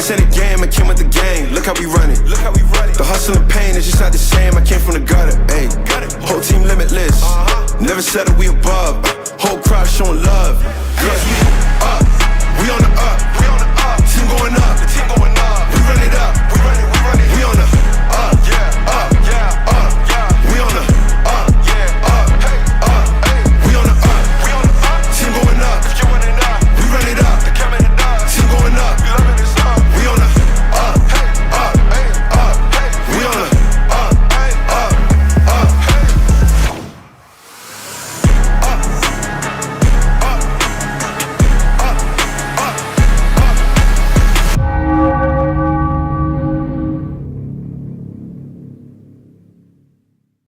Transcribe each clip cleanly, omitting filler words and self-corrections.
This ain't a game, I came with the game. Look how we run it. The hustle and pain is just not the same. I came from the gutter. Ayy, whole team limitless. Never settle, we above. Whole crowd showing love. Cause we up, we on the up. Team going up. We run it up. We on the up. We on the up. We on the up. Team going up. We run it up. Team going up. We on the up. We on the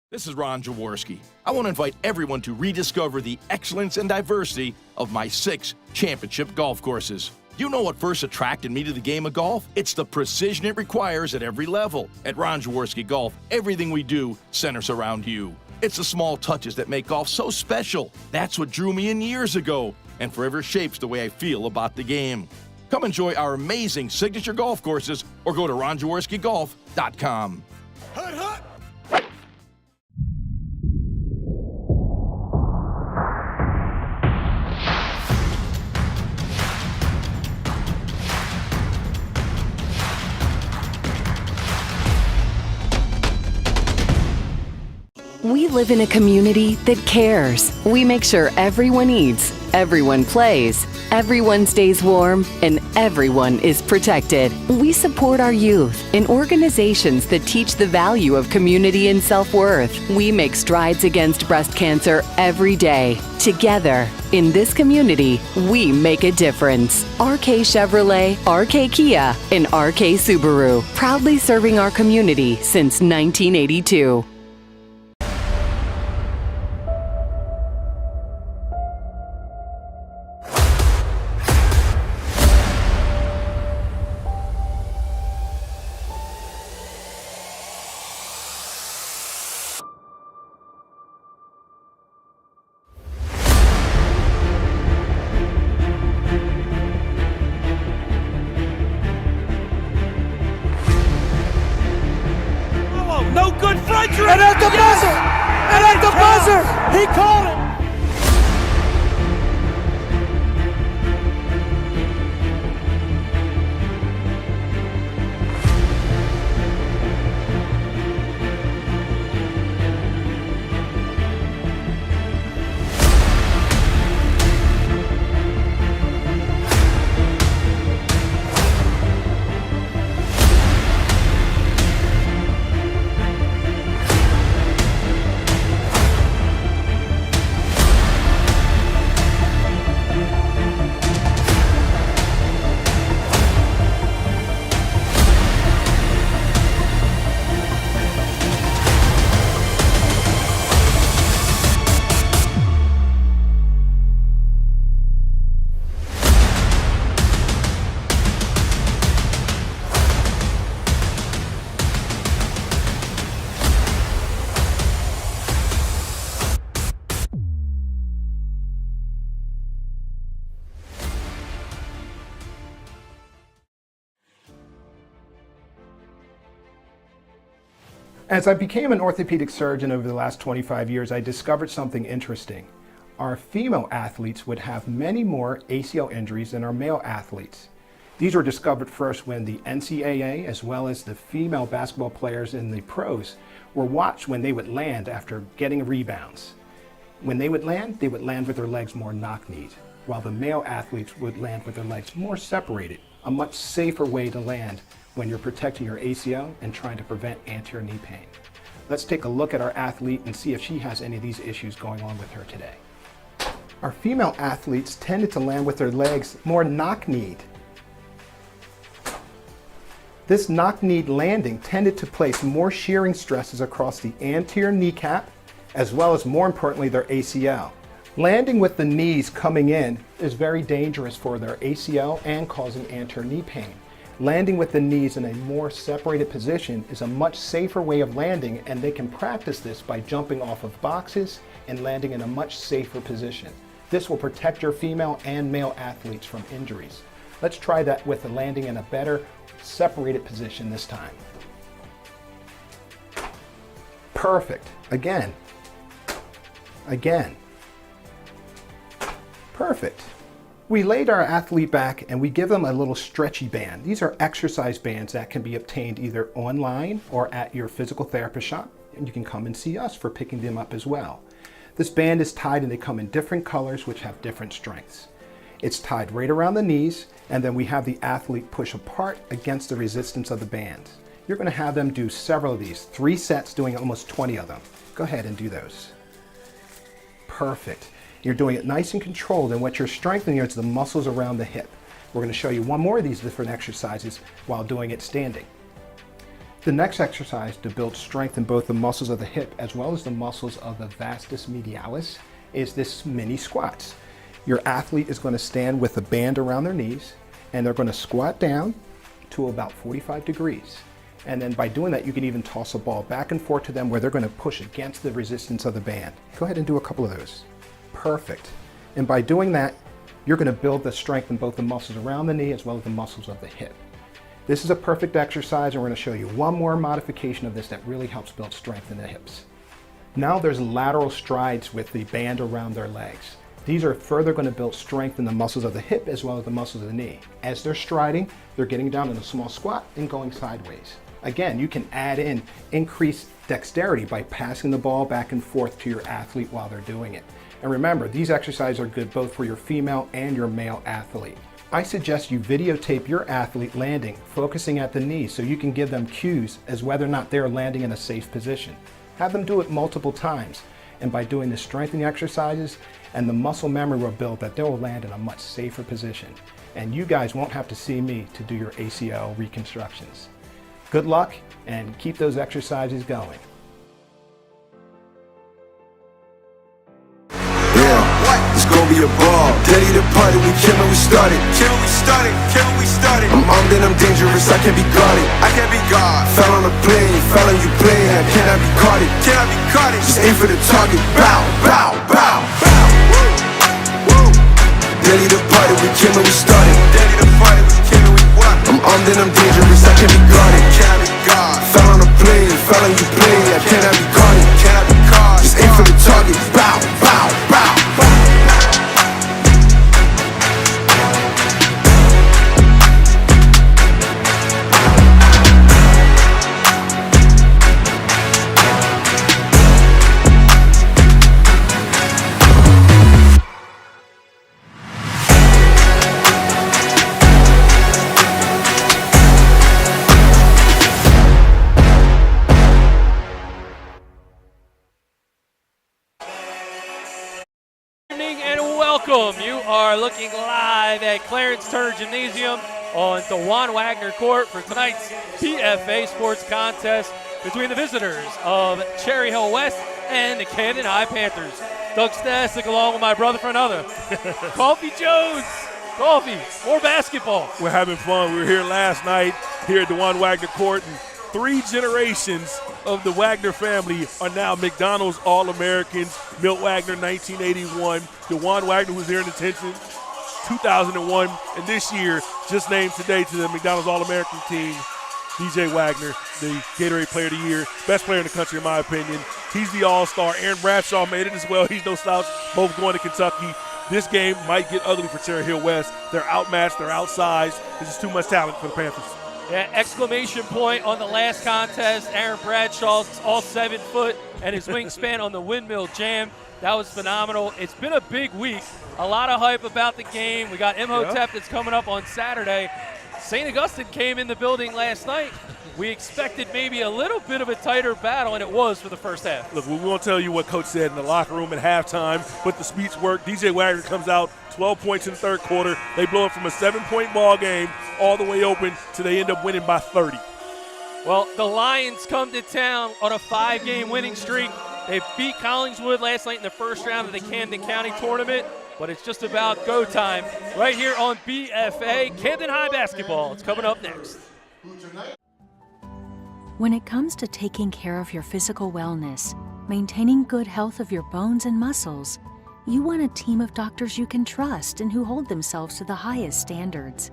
This is Ron Jaworski. I want to invite everyone to rediscover the excellence and diversity of my 6 championship golf courses. You know what first attracted me to the game of golf? It's the precision it requires at every level. At Ron Jaworski Golf, everything we do centers around you. It's the small touches that make golf so special. That's what drew me in years ago and forever shapes the way I feel about the game. Come enjoy our amazing signature golf courses or go to ronjaworskigolf.com. hut, hut. We live in a community that cares. We make sure everyone eats, everyone plays, everyone stays warm, and everyone is protected. We support our youth in organizations that teach the value of community and self-worth. We make strides against breast cancer every day. Together, in this community, we make a difference. RK Chevrolet, RK Kia, and RK Subaru, proudly serving our community since 1982. No good Fletcher! And at the buzzer! And at the buzzer! He called it! As I became an orthopedic surgeon over the last 25 years, I discovered something interesting. Our female athletes would have many more ACL injuries than our male athletes. These were discovered first when the NCAA, as well as the female basketball players in the pros, were watched when they would land after getting rebounds. When they would land with their legs more knock-kneed, while the male athletes would land with their legs more separated, a much safer way to land when you're protecting your ACL and trying to prevent anterior knee pain. Let's take a look at our athlete and see if she has any of these issues going on with her today. Our female athletes tended to land with their legs more knock-kneed. This knock-kneed landing tended to place more shearing stresses across the anterior kneecap, as well as, more importantly, their ACL. Landing with the knees coming in is very dangerous for their ACL and causing anterior knee pain. Landing with the knees in a more separated position is a much safer way of landing, and they can practice this by jumping off of boxes and landing in a much safer position. This will protect your female and male athletes from injuries. Let's try that with the landing in a better separated position this time. Perfect. Again. Again. Perfect. We laid our athlete back and we give them a little stretchy band. These are exercise bands that can be obtained either online or at your physical therapist shop, and you can come and see us for picking them up as well. This band is tied and they come in different colors which have different strengths. It's tied right around the knees, and then we have the athlete push apart against the resistance of the band. You're going to have them do several of these, 3 sets doing almost 20 of them. Go ahead and do those. Perfect. You're doing it nice and controlled, and what you're strengthening is the muscles around the hip. We're going to show you one more of these different exercises while doing it standing. The next exercise to build strength in both the muscles of the hip as well as the muscles of the vastus medialis is this mini squats. Your athlete is going to stand with a band around their knees, and they're going to squat down to about 45 degrees. And then by doing that, you can even toss a ball back and forth to them where they're going to push against the resistance of the band. Go ahead and do a couple of those. Perfect. And by doing that, you're going to build the strength in both the muscles around the knee as well as the muscles of the hip. This is a perfect exercise, and we're going to show you one more modification of this that really helps build strength in the hips. Now there's lateral strides with the band around their legs. These are further going to build strength in the muscles of the hip as well as the muscles of the knee. As they're striding, they're getting down in a small squat and going sideways. Again, you can add in increased dexterity by passing the ball back and forth to your athlete while they're doing it. And remember, these exercises are good both for your female and your male athlete. I suggest you videotape your athlete landing, focusing at the knee so you can give them cues as whether or not they're landing in a safe position. Have them do it multiple times, and by doing the strengthening exercises and the muscle memory will build that they'll land in a much safer position. And you guys won't have to see me to do your ACL reconstructions. Good luck, and keep those exercises going. It's gonna be a ball. Daddy the party, we came and we started. I'm armed and I'm dangerous, I can't be guarded. Fell on a plane, fell on you plane, I cannot be caught it. Just aim for the target. Bow, bow, bow, bow. Daddy the party, we came and we started. I'm armed and I'm dangerous, I can't be guarded. Fell on a plane, fell on you plane, I cannot be caught it. Just aim for the target. Bow, bow, bow, bow. You are looking live at Clarence Turner Gymnasium on DeJuan Wagner Court for tonight's PFA Sports Contest between the visitors of Cherry Hill West and the Camden High Panthers. Doug Stasek along with my brother for another. Coffee Jones. Coffee, more basketball. We're having fun. We were here last night here at DeJuan Wagner Court, and 3 generations of the Wagner family are now McDonald's All-Americans. Milt Wagner, 1981. DeJuan Wagner was here in attention, 2001. And this year, just named today to the McDonald's All-American team, DJ Wagner, the Gatorade Player of the Year, best player in the country in my opinion. He's the All-Star. Aaron Bradshaw made it as well. He's no slouch, both going to Kentucky. This game might get ugly for Cherry Hill West. They're outmatched, they're outsized. This is too much talent for the Panthers. Yeah, exclamation point on the last contest. Aaron Bradshaw's all 7 foot and his wingspan on the windmill jam. That was phenomenal. It's been a big week. A lot of hype about the game. We got Imhotep that's coming up on Saturday. St. Augustine came in the building last night. We expected maybe a little bit of a tighter battle, and it was for the first half. Look, we won't tell you what Coach said in the locker room at halftime, but the speech worked. DJ Wagner comes out, 12 points in the third quarter. They blow it from a 7-point ball game all the way open to they end up winning by 30. Well, the Lions come to town on a 5-game winning streak. They beat Collingswood last night in the first round of the Camden County tournament, but it's just about go time right here on BFA. Camden High basketball. It's coming up next. When it comes to taking care of your physical wellness, maintaining good health of your bones and muscles, you want a team of doctors you can trust and who hold themselves to the highest standards.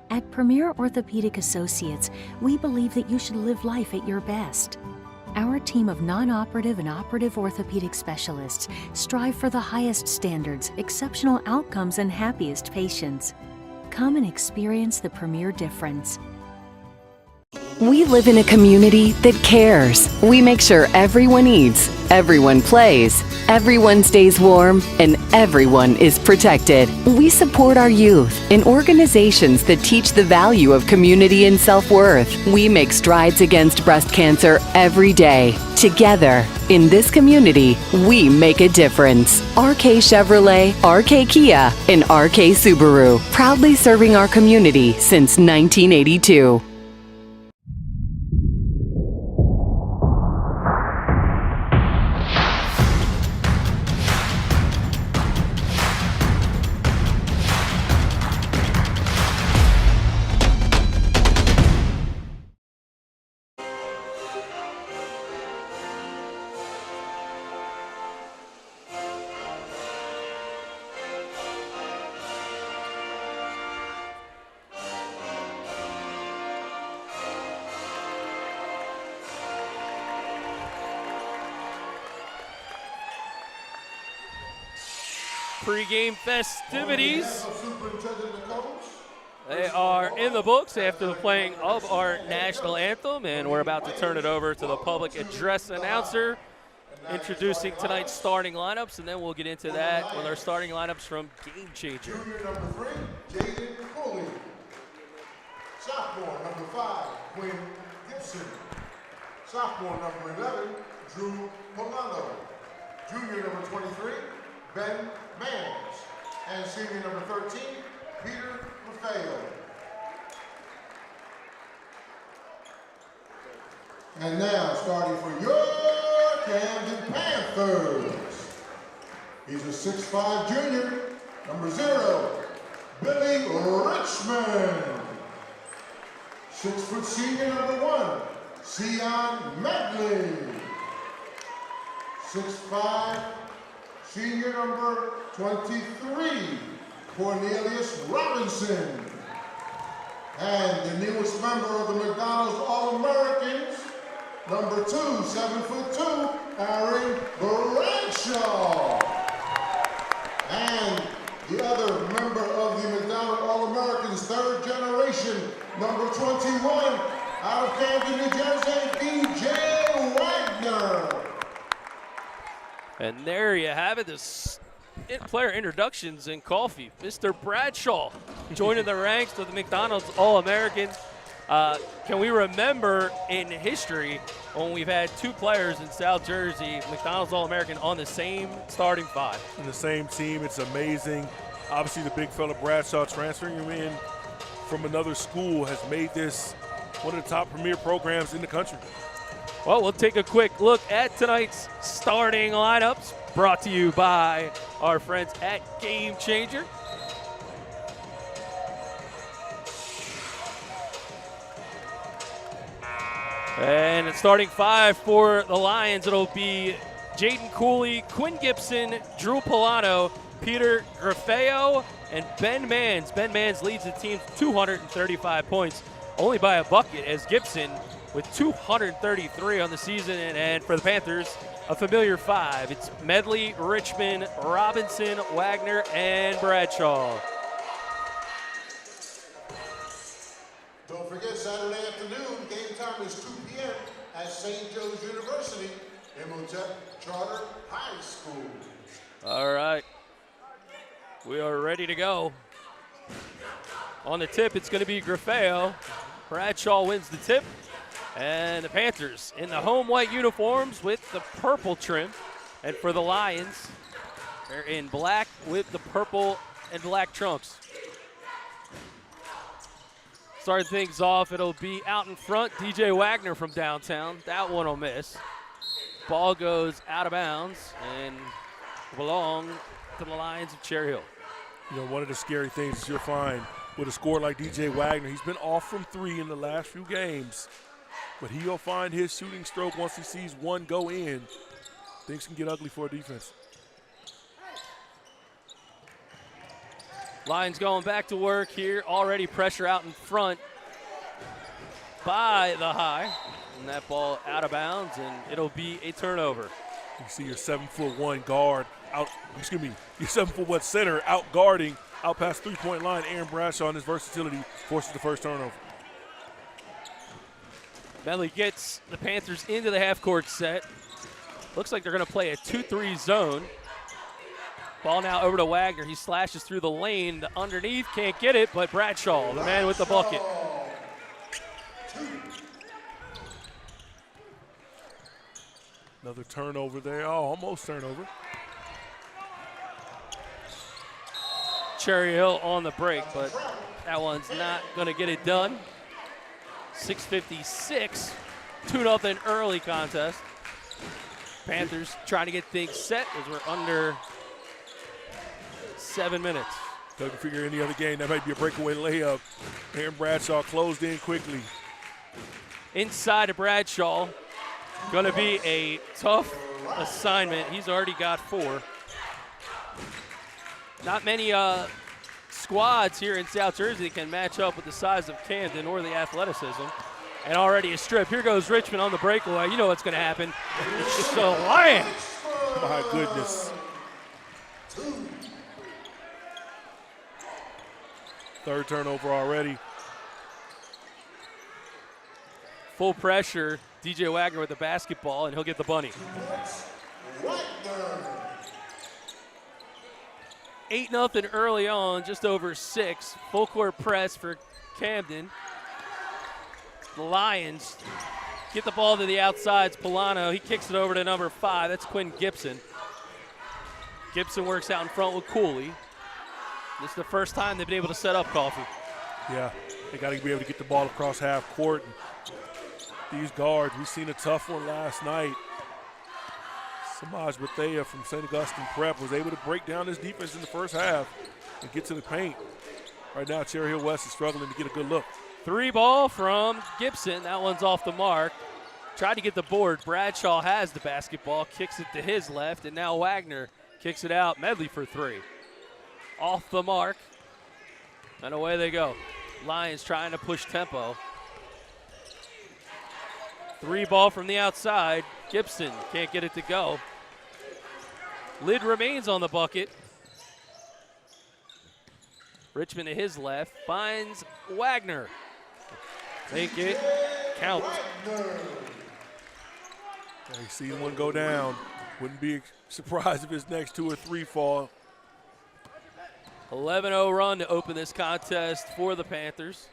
At Premier Orthopedic Associates, we believe that you should live life at your best. Our team of non-operative and operative orthopedic specialists strive for the highest standards, exceptional outcomes, and happiest patients. Come and experience the Premier difference. We live in a community that cares. We make sure everyone eats, everyone plays, everyone stays warm, and everyone is protected. We support our youth in organizations that teach the value of community and self-worth. We make strides against breast cancer every day. Together, in this community, we make a difference. RK Chevrolet, RK Kia, and RK Subaru, proudly serving our community since 1982. Pre-game festivities. They are in the books after the playing of our national anthem, and we're about to turn it over to the public address announcer, introducing tonight's starting lineups, and then we'll get into that with our starting lineups from Gamechanger. Junior number 3, Jaden Cooley. Sophomore number 5, Quinn Gibson. Sophomore number 11, Drew Polano. Junior number 23, Ben Mans. And senior number 13, Peter Rafael. And now, starting for your Camden Panthers, he's a 6'5" junior, number 0, Billy Richmond. 6' senior, number 1, Sion Medley. 6'5", senior number 23, Cornelius Robinson. And the newest member of the McDonald's All-Americans, number 2, 7'2", Aaron Bradshaw. And the other member of the McDonald's All-Americans, third generation, number 21, out of Camden, New Jersey, DJ Wagner. And there you have it, this player introductions in coffee. Mr. Bradshaw joining the ranks of the McDonald's All-Americans. Can we remember in history when we've had 2 players in South Jersey, McDonald's All-American, on the same starting 5? In the same team, it's amazing. Obviously, the big fella Bradshaw transferring him in from another school has made this one of the top premier programs in the country. Well, we'll take a quick look at tonight's starting lineups, brought to you by our friends at Gamechanger. And starting 5 for the Lions, it'll be Jaden Cooley, Quinn Gibson, Drew Polano, Peter Grafeo, and Ben Mans. Ben Mans leads the team 235 points, only by a bucket, as Gibson with 233 on the season. And for the Panthers, a familiar 5. It's Medley, Richmond, Robinson, Wagner, and Bradshaw. Don't forget, Saturday afternoon, game time is 2 p.m. at St. Joe's University, Imhotep Charter High School. All right. We are ready to go. On the tip, it's going to be Grafeo. Bradshaw wins the tip. And the Panthers in the home white uniforms with the purple trim. And for the Lions, they're in black with the purple and black trunks. Starting things off, it'll be out in front, DJ Wagner from downtown. That one will miss. Ball goes out of bounds and belong to the Lions of Cherry Hill. You know, one of the scary things is you'll find with a scorer like DJ Wagner, he's been off from 3 in the last few games, but he'll find his shooting stroke once he sees one go in. Things can get ugly for a defense. Lions going back to work here. Already pressure out in front by the High. And that ball out of bounds, and it'll be a turnover. You see your 7'1" guard out, your 7'1" center out guarding, out past 3-point line. Aaron Bradshaw and his versatility forces the first turnover. Medley gets the Panthers into the half-court set. Looks like they're going to play a 2-3 zone. Ball now over to Wagner. He slashes through the lane. The underneath, can't get it, but Bradshaw, the man with the bucket. Another turnover there. Oh, almost turnover. Cherry Hill on the break, but that one's not going to get it done. 6:56, 2-0 early contest. Panthers trying to get things set as we're under 7 minutes. Doesn't figure any other game. That might be a breakaway layup. Aaron Bradshaw closed in quickly. Inside to Bradshaw. Going to be a tough assignment. He's already got 4. Not many squads here in South Jersey can match up with the size of Camden or the athleticism. And already a strip. Here goes Richmond on the breakaway. You know what's going to happen. It's just a Lion. My goodness. Third turnover already. Full pressure. DJ Wagner with the basketball, and he'll get the bunny. 8-0 early on, just over 6. Full court press for Camden. The Lions get the ball to the outsides. Polano, he kicks it over to number 5. That's Quinn Gibson. Gibson works out in front with Cooley. This is the first time they've been able to set up Coffee. Yeah, they got to be able to get the ball across half court. These guards, we've seen a tough one last night. Samaj Bethea from St. Augustine Prep was able to break down this defense in the first half and get to the paint. Right now, Cherry Hill West is struggling to get a good look. 3 ball from Gibson. That one's off the mark. Tried to get the board. Bradshaw has the basketball, kicks it to his left, and now Wagner kicks it out. Medley for 3. Off the mark. And away they go. Lions trying to push tempo. 3 ball from the outside. Gibson can't get it to go. Lid remains on the bucket. Richmond to his left. Finds Wagner. Take it. Count. You see one go down. Wouldn't be surprised if his next 2 or 3 fall. 11-0 run to open this contest for the Panthers.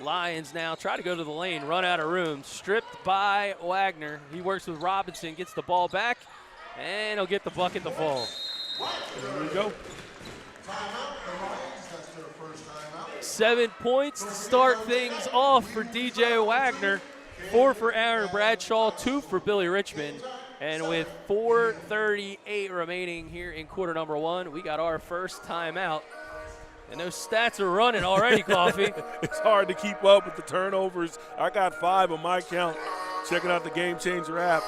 Lions now try to go to the lane, run out of room. Stripped by Wagner. He works with Robinson, gets the ball back, and he'll get the bucket to fall. There we go. 7 points to start things off for DJ Wagner. 4 for Aaron Bradshaw, 2 for Billy Richmond. And with 4:38 remaining here in quarter number 1, we got our first timeout. And those stats are running already, Coffee. It's hard to keep up with the turnovers. I got 5 on my count. Checking out the Gamechanger app.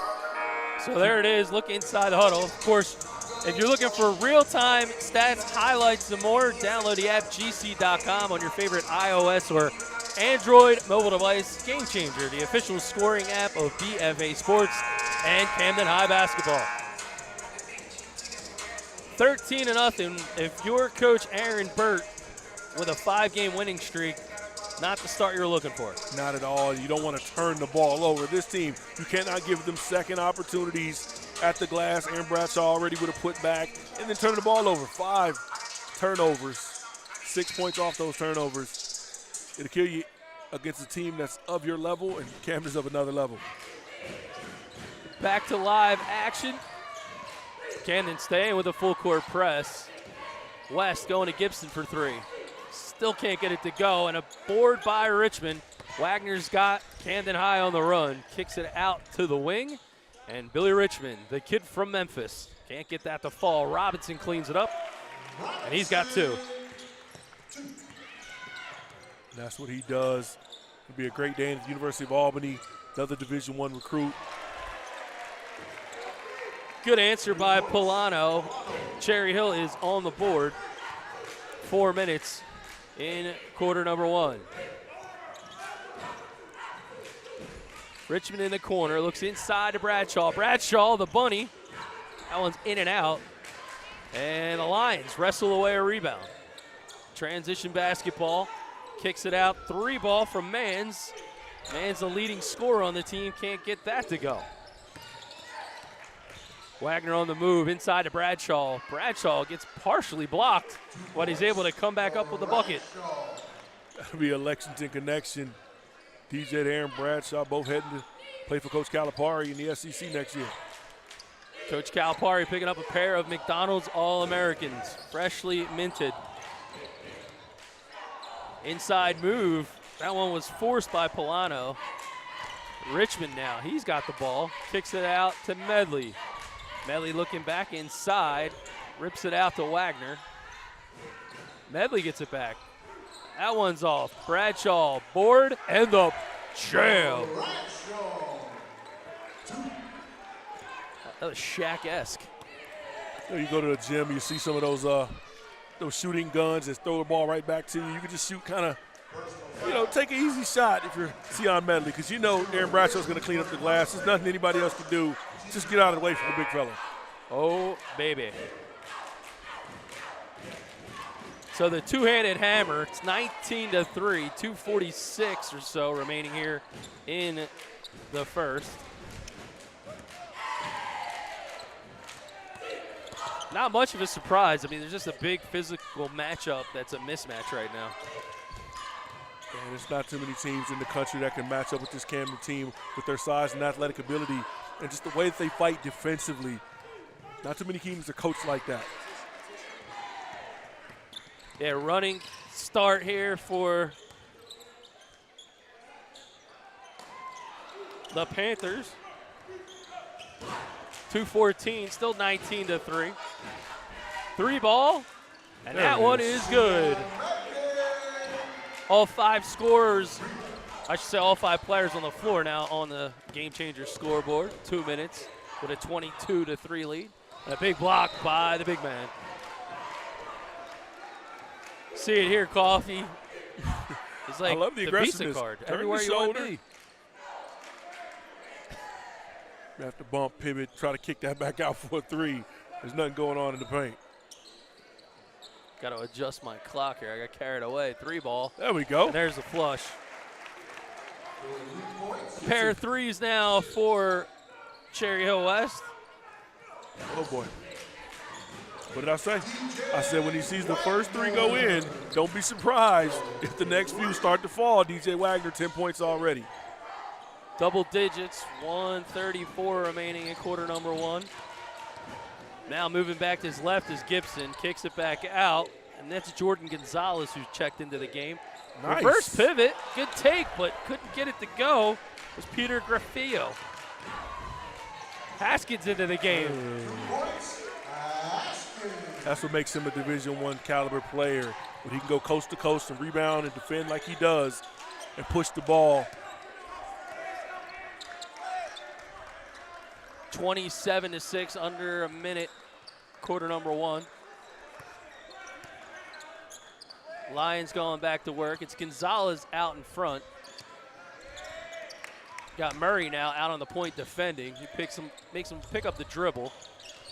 So there it is. Look inside the huddle. Of course, if you're looking for real-time stats, highlights, and more, download the app gc.com on your favorite iOS or Android mobile device. Gamechanger, the official scoring app of BFA Sports and Camden High basketball. 13-0. If you're Coach Aaron Burt with a 5-game winning streak, not the start you're looking for. Not at all. You don't want to turn the ball over. This team, you cannot give them second opportunities at the glass. Aaron Bradshaw already would have put back and then turn the ball over. 5 turnovers, 6 points off those turnovers. It'll kill you against a team that's of your level, and Camden's of another level. Back to live action. Camden staying with a full court press. West going to Gibson for 3. Still can't get it to go, and a board by Richmond. Wagner's got Camden High on the run. Kicks it out to the wing, and Billy Richmond, the kid from Memphis, can't get that to fall. Robinson cleans it up, and he's got 2. That's what he does. It'll be a great day at the University of Albany, another Division I recruit. Good answer by Polano. Cherry Hill is on the board. 4 minutes in quarter number 1. Richmond in the corner, looks inside to Bradshaw. Bradshaw, the bunny. That one's in and out. And the Lions wrestle away a rebound. Transition basketball. Kicks it out. 3 ball from Mans. Mans the leading scorer on the team. Can't get that to go. Wagner on the move inside to Bradshaw. Bradshaw gets partially blocked, but he's able to come back up with the bucket. That'll be a Lexington connection. DJ and Aaron Bradshaw both heading to play for Coach Calipari in the SEC next year. Coach Calipari picking up a pair of McDonald's All-Americans, freshly minted. Inside move. That one was forced by Polano. Richmond now, he's got the ball. Kicks it out to Medley. Medley looking back inside. Rips it out to Wagner. Medley gets it back. That one's off. Bradshaw, board, and the jam. That was Shaq-esque. You go to the gym, you see some of those shooting guns that throw the ball right back to you. You can just shoot kind of, take an easy shot if you're Sion Medley, because you know Aaron Bradshaw's going to clean up the glass. There's nothing anybody else can do. Just get out of the way from the big fella. Oh, baby. So the two-handed hammer, it's 19-3, 2:46 or so remaining here in the first. Not much of a surprise. I mean, there's just a big physical matchup that's a mismatch right now. And there's not too many teams in the country that can match up with this Camden team with their size and athletic ability and just the way that they fight defensively. Not too many teams are coached like that. Yeah, running start here for the Panthers. 2:14, still 19-3. 3 ball, and that one is good. All 5 scorers, I should say all 5 players on the floor now on the Gamechanger scoreboard. 2 minutes with a 22-3 lead. And a big block by the big man. See it here, Coffee. It's like I love the Visa aggressiveness. card. Turn Everywhere the you want to shoulder. be. You have to bump, pivot, try to kick that back out for a 3. There's nothing going on in the paint. Got to adjust my clock here. I got carried away. 3 ball. There we go. And there's the flush. Pair of threes now for Cherry Hill West. Oh, boy. What did I say? I said when he sees the first 3 go in, don't be surprised if the next few start to fall. DJ Wagner, 10 points already. Double digits, 1:34 remaining in quarter number 1. Now moving back to his left is Gibson, kicks it back out, and that's Jordan Gonzalez who's checked into the game. Nice. Reverse pivot, good take, but couldn't get it to go. It was Peter Graffio. Haskins into the game. That's what makes him a Division I caliber player, when he can go coast to coast and rebound and defend like he does and push the ball. 27-6, under a minute, quarter number 1. Lions going back to work. It's Gonzalez out in front. Got Murray now out on the point defending. He makes him pick up the dribble.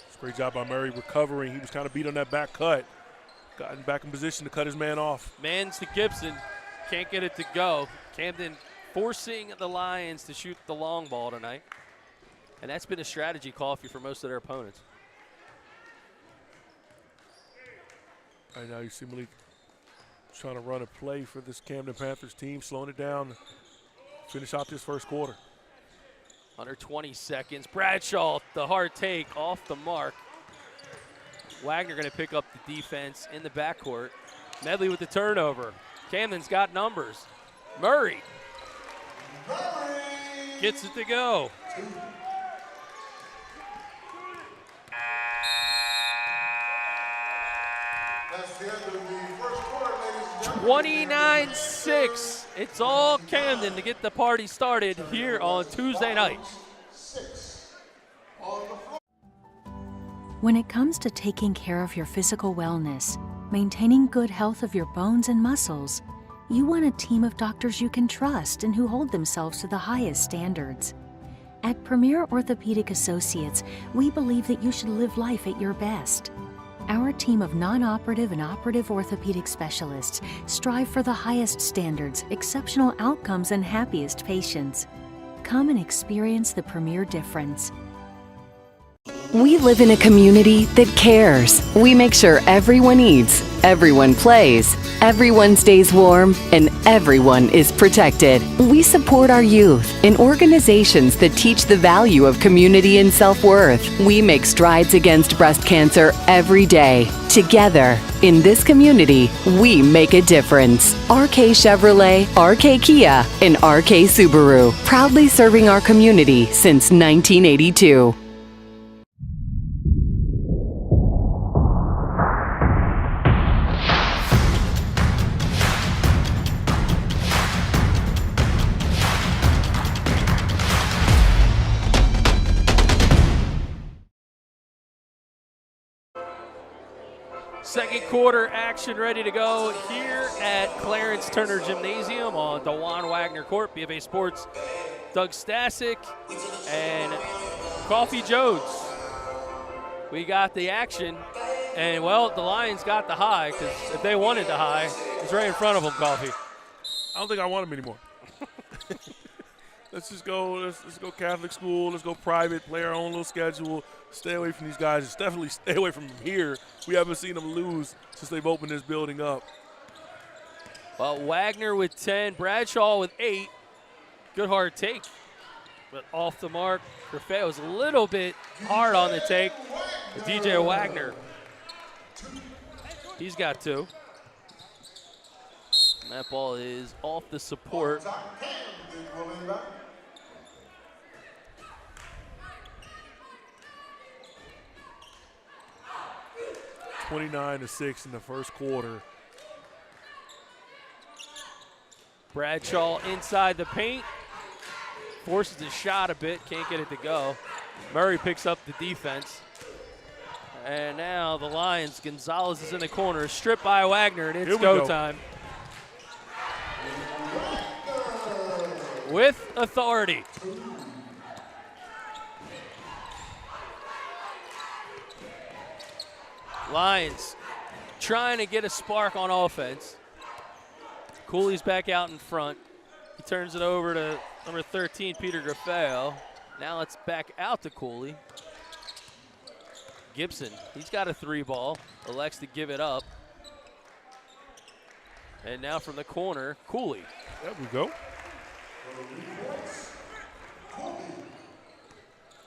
It's a great job by Murray recovering. He was kind of beat on that back cut. Gotten back in position to cut his man off. Mans to Gibson. Can't get it to go. Camden forcing the Lions to shoot the long ball tonight. And that's been a strategy, Coffee, for most of their opponents. Right now you see Malik trying to run a play for this Camden Panthers team, slowing it down, finish out this first quarter. Under 20 seconds. Bradshaw, the hard take, off the mark. Wagner going to pick up the defense in the backcourt. Medley with the turnover. Camden's got numbers. Murray gets it to go. That's the end of the first quarter, ladies and 29-6. It's all Camden to get the party started here on Tuesday night. When it comes to taking care of your physical wellness, maintaining good health of your bones and muscles. You want a team of doctors you can trust and who hold themselves to the highest standards. At Premier Orthopedic Associates, we believe that you should live life at your best. Our team of non-operative and operative orthopedic specialists strive for the highest standards, exceptional outcomes, and happiest patients. Come and experience the Premier difference. We live in a community that cares. We make sure everyone eats, everyone plays, everyone stays warm, and everyone is protected. We support our youth in organizations that teach the value of community and self-worth. We make strides against breast cancer every day. Together, in this community, we make a difference. RK Chevrolet, RK Kia, and RK Subaru, proudly serving our community since 1982. Second quarter action ready to go here at Clarence Turner Gymnasium on DeJuan Wagner Court. BFA Sports, Doug Stasic and Coffee Jones. We got the action, and well, the Lions got the high, because if they wanted the high, it's right in front of them, Coffee. I don't think I want them anymore. Let's just go. Let's go Catholic school. Let's go private. Play our own little schedule. Stay away from these guys. Just definitely stay away from them here. We haven't seen them lose since they've opened this building up. Well, Wagner with 10, Bradshaw with 8. Good hard take, but off the mark. Graffa was a little bit hard on the take. DJ Wagner, he's got 2. And that ball is off the support. 29-6 in the first quarter. Bradshaw inside the paint. Forces the shot a bit, can't get it to go. Murray picks up the defense. And now the Lions, Gonzalez is in the corner, stripped by Wagner, and it's go time. With authority. Lions trying to get a spark on offense. Cooley's back out in front. He turns it over to number 13, Peter Graffa. Now it's back out to Cooley. Gibson, he's got a 3 ball, elects to give it up. And now from the corner, Cooley. There we go.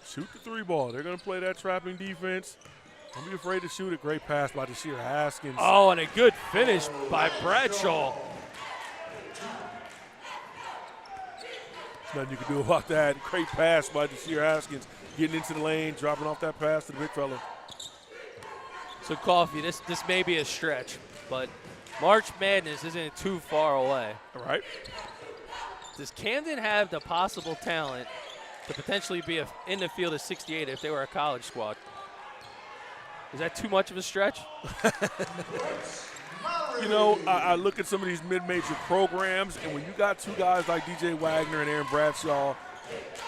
Shoot the 3 ball. They're going to play that trapping defense. Don't be afraid to shoot. A great pass by Desir Haskins. Oh, and a good finish by Bradshaw. There's nothing you can do about that. Great pass by Desir Haskins. Getting into the lane, dropping off that pass to the big fella. So, Coffee, this may be a stretch, but March Madness isn't too far away. All right. Does Camden have the possible talent to potentially be in the field of 68 if they were a college squad? Is that too much of a stretch? You know, I look at some of these mid-major programs, and when you got 2 guys like DJ Wagner and Aaron Bradshaw,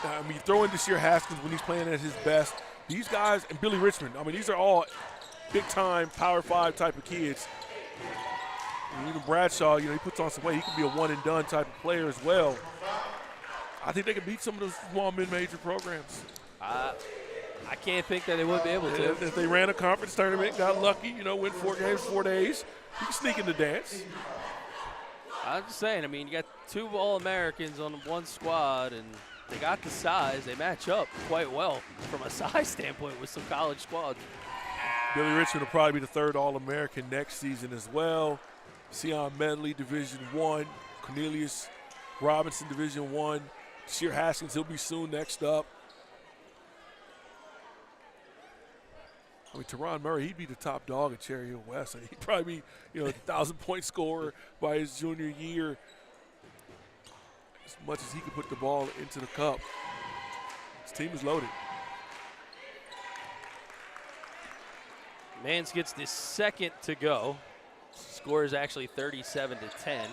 I mean, throw in Desir Haskins when he's playing at his best. These guys, and Billy Richmond, I mean, these are all big-time Power 5 type of kids. And even Bradshaw, you know, he puts on some weight. He can be a one-and-done type of player as well. I think they can beat some of those small mid-major programs. I can't think that they would be able to. If they ran a conference tournament, got lucky, you know, win 4 games, 4 days, you can sneak in the dance. I'm just saying, I mean, you got 2 All-Americans on one squad, and they got the size. They match up quite well from a size standpoint with some college squads. Billy Richmond will probably be the 3rd All-American next season as well. Sion Medley, Division I. Cornelius Robinson, Division I. Desir Haskins, he'll be soon next up. I mean, Teron Murray, he'd be the top dog at Cherry Hill West. I mean, he'd probably be, you know, a 1,000-point scorer by his junior year. As much as he could put the ball into the cup. His team is loaded. Mans gets the 2nd to go. score is actually 37-10.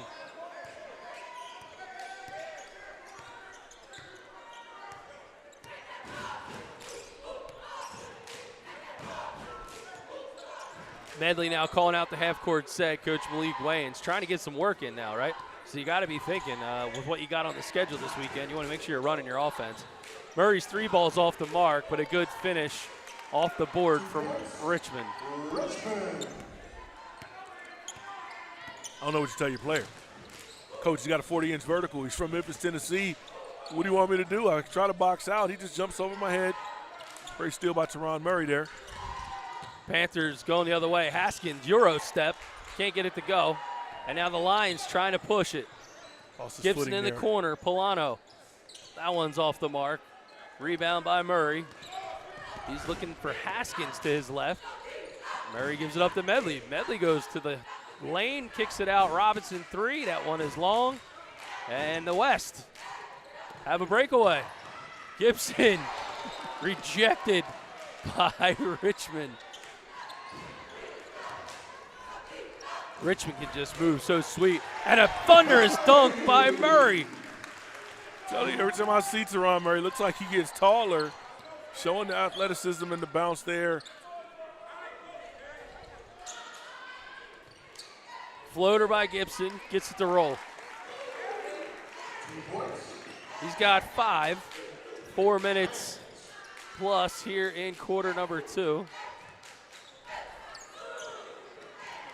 Medley now calling out the half-court set. Coach Malik Wayans trying to get some work in now, right? So you got to be thinking with what you got on the schedule this weekend, you want to make sure you're running your offense. Murray's 3 balls off the mark, but a good finish off the board from Richmond. I don't know what you tell your player. Coach, he's got a 40-inch vertical. He's from Memphis, Tennessee. What do you want me to do? I try to box out. He just jumps over my head. Great steal by Teron Murray there. Panthers going the other way. Haskins, Euro step. Can't get it to go. And now the Lions trying to push it. Gibson in the corner. Polano. That one's off the mark. Rebound by Murray. He's looking for Haskins to his left. Murray gives it up to Medley. Medley goes to the lane, kicks it out. Robinson 3. That one is long. And the West have a breakaway. Gibson rejected by Richmond. Richmond can just move so sweet. And a thunderous dunk by Murray. Tell you, every time I see Teron Murray, looks like he gets taller, showing the athleticism and the bounce there. Floater by Gibson, gets it to roll. He's got 5, 4 minutes plus here in quarter number 2.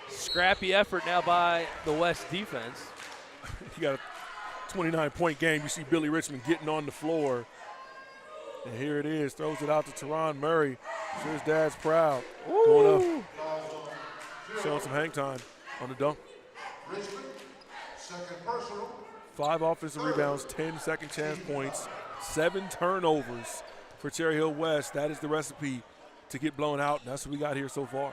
Scrappy effort now by the West defense. You got a 29-point game. You see Billy Richmond getting on the floor. And here it is. Throws it out to Teron Murray. Sure his dad's proud. Ooh. Going up. Showing some hang time on the dunk. Richmond, second personal. 5 offensive rebounds, 10 second chance points, 7 turnovers for Cherry Hill West. That is the recipe to get blown out. And that's what we got here so far.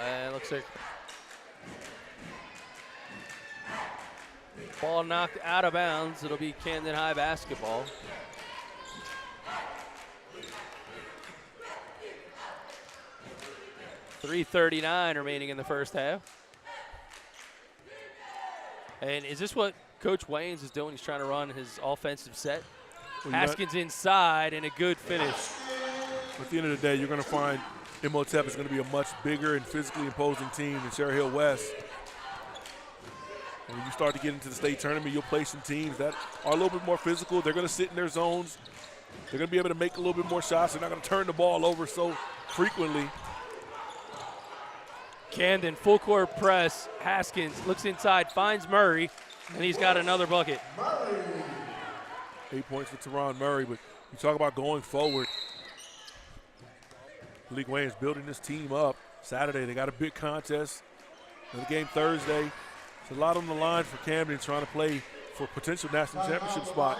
And looks like ball knocked out of bounds. It'll be Camden High basketball. .339 remaining in the first half. And is this what Coach Wayans is doing? He's trying to run his offensive set. Haskins inside and a good finish. At the end of the day, you're going to find Imhotep is going to be a much bigger and physically imposing team than Cherry Hill West. And when you start to get into the state tournament, you'll play some teams that are a little bit more physical. They're going to sit in their zones. They're going to be able to make a little bit more shots. They're not going to turn the ball over so frequently. Camden, full court press. Haskins looks inside, finds Murray, and he's got another bucket. 8 points for Teron Murray, but you talk about going forward. Malik Wayans building this team up. Saturday, they got a big contest. Another game Thursday. There's a lot on the line for Camden trying to play for a potential national championship spot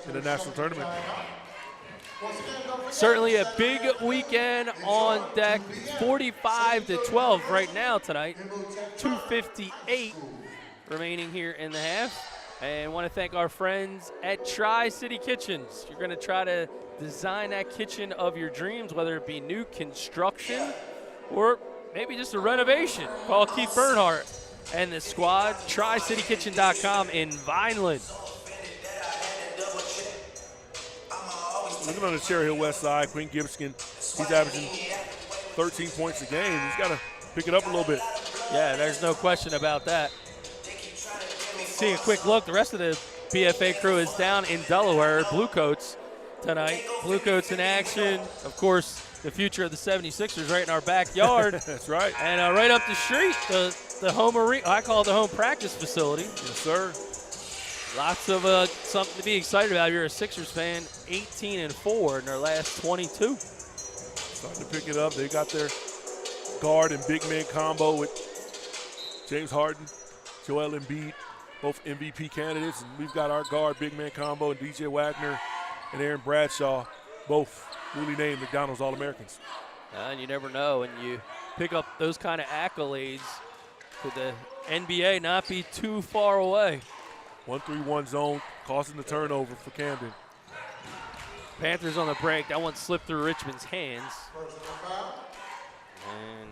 in the national tournament. Certainly a big weekend on deck. 45-12 right now tonight. 2:58 remaining here in the half. And want to thank our friends at Tri-City Kitchens. You're going to try to design that kitchen of your dreams, whether it be new construction or maybe just a renovation. Call Keith Bernhardt and the squad. TriCityKitchen.com in Vineland. Looking on the Cherry Hill West side, Quinn Gibson, he's averaging 13 points a game. He's got to pick it up a little bit. Yeah, there's no question about that. See a quick look. The rest of the BFA crew is down in Delaware. Bluecoats tonight. Bluecoats in action. Of course, the future of the 76ers right in our backyard. That's right. And right up the street, the home arena. I call it the home practice facility. Yes, sir. Lots of something to be excited about. If you're a Sixers fan, 18-4 in their last 22. Starting to pick it up. They got their guard and big man combo with James Harden, Joel Embiid, both MVP candidates. And we've got our guard big man combo and DJ Wagner and Aaron Bradshaw, both newly named McDonald's All-Americans. And you never know when you pick up those kind of accolades. Could the NBA not be too far away? 1-3-1 zone, causing the turnover for Camden. Panthers on the break. That one slipped through Richmond's hands. Personal foul. And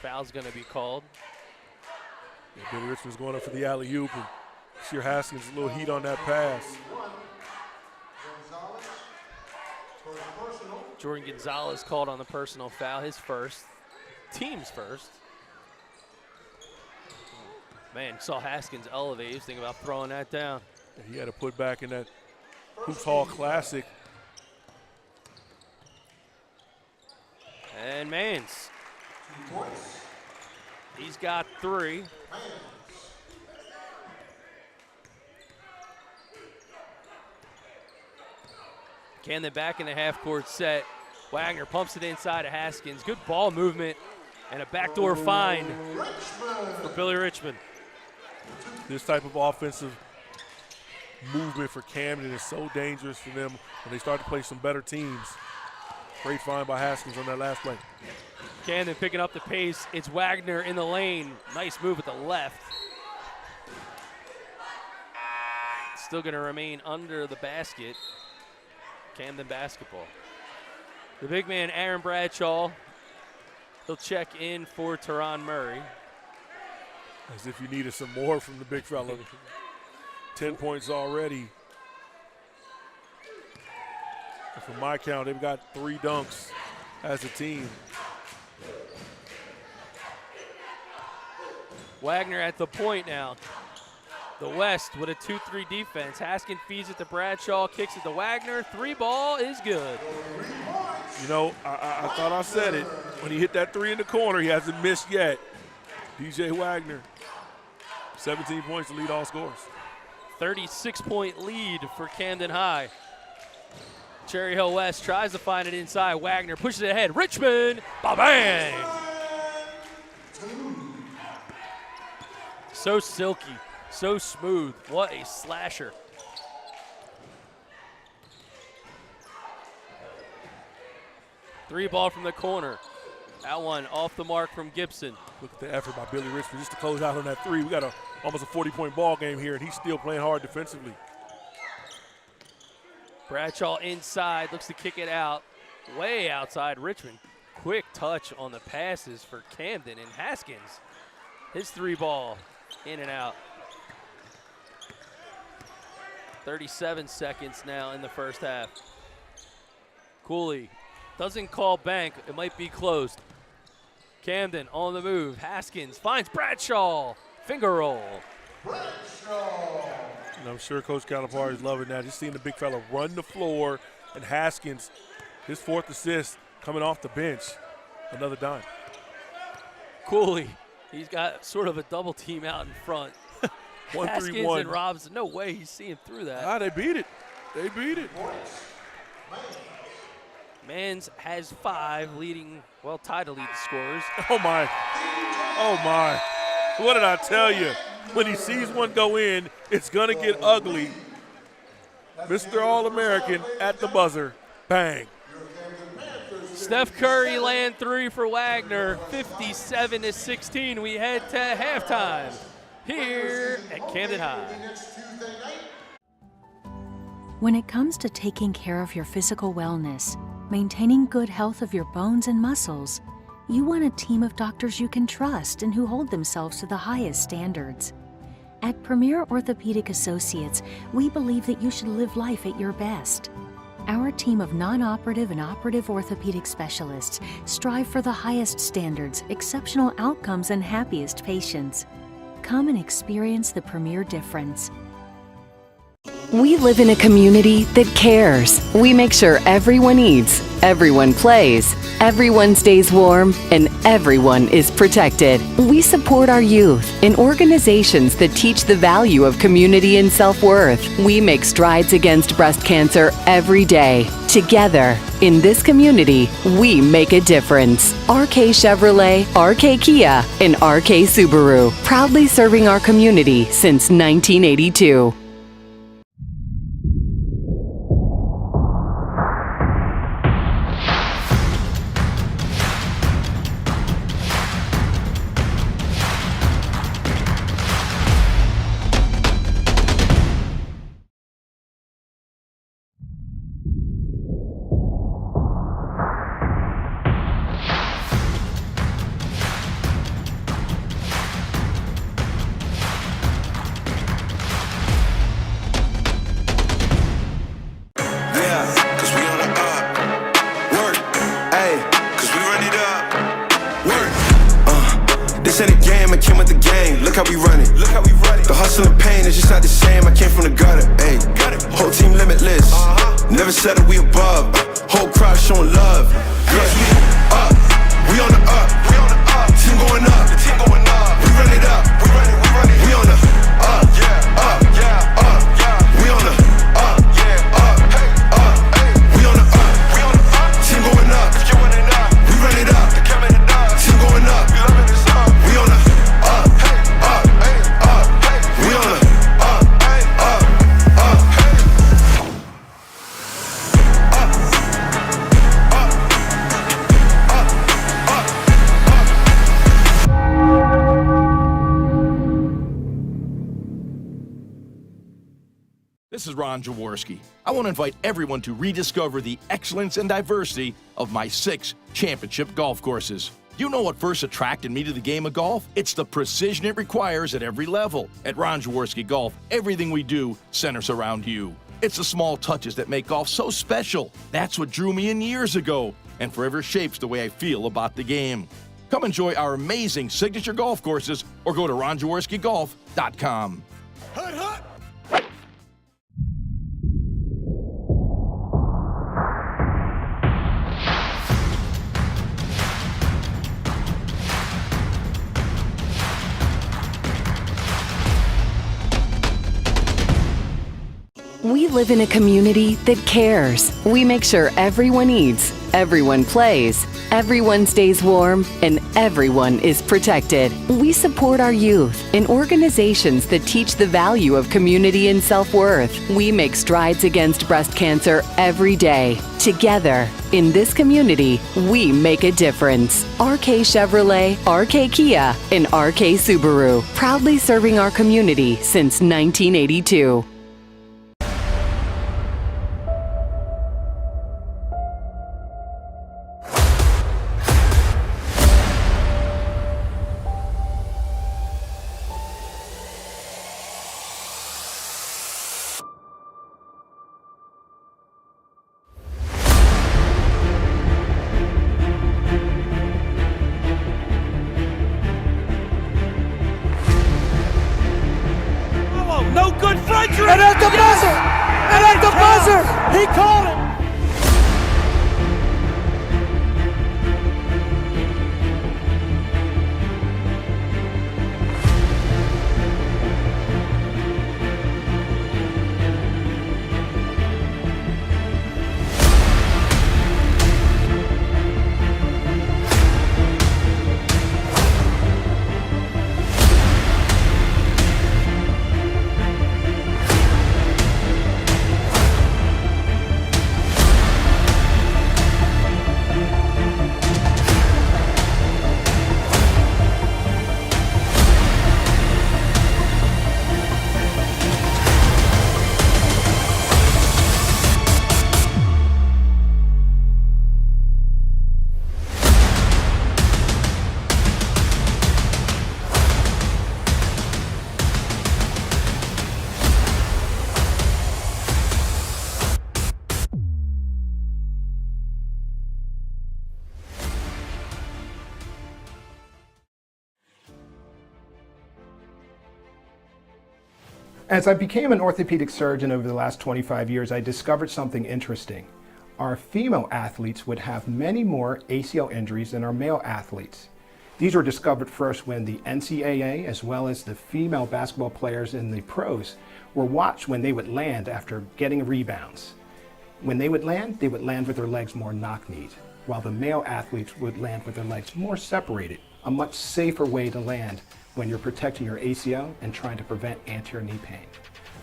foul's going to be called. Yeah, Billy Richmond's going up for the alley-oop. And Sheer Haskins, a little heat on that pass. Gonzalez. For the personal. Jordan Gonzalez called on the personal foul, his first, team's first. Man, saw Haskins elevate. He was thinking about throwing that down. And he had to put back in that Hoops Hall Classic. And Mans. 2 points. He's got 3. Camden back in the half-court set. Wagner pumps it inside of Haskins. Good ball movement and a backdoor find for Billy Richmond. This type of offensive movement for Camden is so dangerous for them when they start to play some better teams. Great find by Haskins on that last play. Camden picking up the pace. It's Wagner in the lane. Nice move at the left. Still going to remain under the basket. Camden basketball. The big man, Aaron Bradshaw, he'll check in for Teron Murray. As if you needed some more from the big fella. 10 points already. And from my count, they've got 3 dunks as a team. Wagner at the point now. The West with a 2-3 defense. Haskins feeds it to Bradshaw, kicks it to Wagner. 3 ball is good. You know, I thought I said it. When he hit that 3 in the corner, he hasn't missed yet. DJ Wagner, 17 points to lead all scores. 36-point lead for Camden High. Cherry Hill West tries to find it inside. Wagner pushes it ahead. Richmond, ba-bang! So silky, so smooth. What a slasher. Three ball from the corner. That one off the mark from Gibson. Look at the effort by Billy Richmond just to close out on that 3. We got almost a 40-point ball game here, and he's still playing hard defensively. Bradshaw inside, looks to kick it out. Way outside Richmond. Quick touch on the passes for Camden, and Haskins, his 3 ball in and out. 37 seconds now in the first half. Cooley doesn't call bank. It might be closed. Camden on the move. Haskins finds Bradshaw. Finger roll. Bradshaw. And I'm sure Coach Calipari is loving that. Just seeing the big fella run the floor, and Haskins, his 4th assist coming off the bench. Another dime. Cooley, he's got sort of a double team out in front. 1-3-1. Haskins and Robinson, no way he's seeing through that. Ah, they beat it. They beat it. Mans has 5, leading, well, tied to lead the scorers. Oh, my. Oh, my. What did I tell you? When he sees one go in, it's going to get ugly. Mr. All-American at the buzzer. Bang. Steph Curry land 3 for Wagner, 57-16. We head to halftime here at Camden High. When it comes to taking care of your physical wellness, maintaining good health of your bones and muscles, you want a team of doctors you can trust and who hold themselves to the highest standards. At Premier Orthopedic Associates, we believe that you should live life at your best. Our team of non-operative and operative orthopedic specialists strive for the highest standards, exceptional outcomes, and happiest patients. Come and experience the Premier difference. We live in a community that cares. We make sure everyone eats, everyone plays, everyone stays warm, and everyone is protected. We support our youth in organizations that teach the value of community and self-worth. We make strides against breast cancer every day. Together, in this community, we make a difference. RK Chevrolet, RK Kia, and RK Subaru, proudly serving our community since 1982. how we run it. The hustle and pain is just not the same. I came from the gutter. Ayy, whole team limitless. Never settle, we above. Whole crowd showing love. Girls, we up. We on the up. Team going up. We run it up. We on the up. Up. We on the up. We on the up. Team going up. We run it up. Team going up. We on the up. We on the up. This is Ron Jaworski. I want to invite everyone to rediscover the excellence and diversity of my 6 championship golf courses. You know what first attracted me to the game of golf? It's the precision it requires at every level. At Ron Jaworski Golf, everything we do centers around you. It's the small touches that make golf so special. That's what drew me in years ago and forever shapes the way I feel about the game. Come enjoy our amazing signature golf courses or go to ronjaworskigolf.com. We live in a community that cares. We make sure everyone eats, everyone plays, everyone stays warm, and everyone is protected. We support our youth in organizations that teach the value of community and self-worth. We make strides against breast cancer every day. Together, in this community, we make a difference. RK Chevrolet, RK Kia, and RK Subaru, proudly serving our community since 1982. No good Fletcher! And at the buzzer! And at the buzzer! He called it! As I became an orthopedic surgeon over the last 25 years, I discovered something interesting. Our female athletes would have many more ACL injuries than our male athletes. These were discovered first when the NCAA, as well as the female basketball players in the pros, were watched when they would land after getting rebounds. When they would land with their legs more knock-kneed, while the male athletes would land with their legs more separated, a much safer way to land when you're protecting your ACL and trying to prevent anterior knee pain.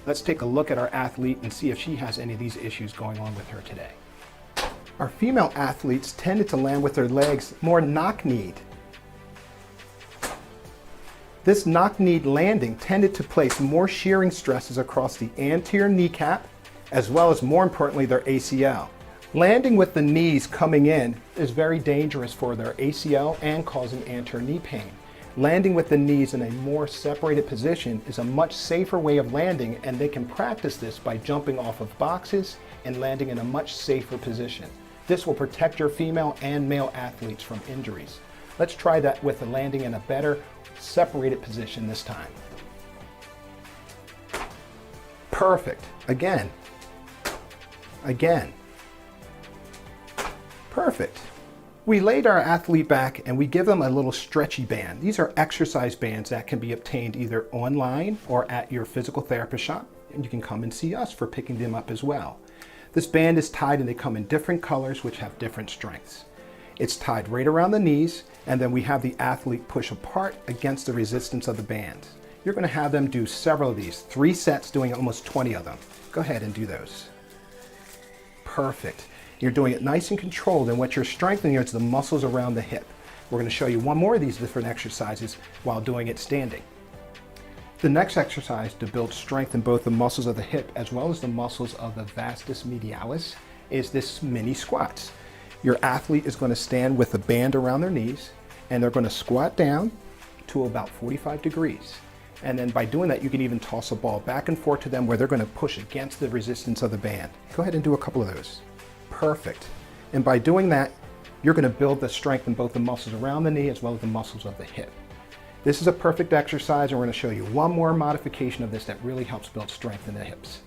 Let's take a look at our athlete and see if she has any of these issues going on with her today. Our female athletes tended to land with their legs more knock-kneed. This knock-kneed landing tended to place more shearing stresses across the anterior kneecap, as well as, more importantly, their ACL. Landing with the knees coming in is very dangerous for their ACL and causing anterior knee pain. Landing with the knees in a more separated position is a much safer way of landing, and they can practice this by jumping off of boxes and landing in a much safer position. This will protect your female and male athletes from injuries. Let's try that with the landing in a better separated position this time. Perfect. Again. Again. Perfect. We laid our athlete back and we give them a little stretchy band. These are exercise bands that can be obtained either online or at your physical therapist shop, and you can come and see us for picking them up as well. This band is tied and they come in different colors which have different strengths. It's tied right around the knees, and then we have the athlete push apart against the resistance of the band. You're going to have them do several of these, 3 sets doing almost 20 of them. Go ahead and do those. Perfect. You're doing it nice and controlled, and what you're strengthening is the muscles around the hip. We're going to show you one more of these different exercises while doing it standing. The next exercise to build strength in both the muscles of the hip as well as the muscles of the vastus medialis is this mini squats. Your athlete is going to stand with a band around their knees, and they're going to squat down to about 45 degrees. And then by doing that, you can even toss a ball back and forth to them where they're going to push against the resistance of the band. Go ahead and do a couple of those. Perfect. And by doing that, you're going to build the strength in both the muscles around the knee as well as the muscles of the hip. This is a perfect exercise, and we're going to show you one more modification of this that really helps build strength in the hips.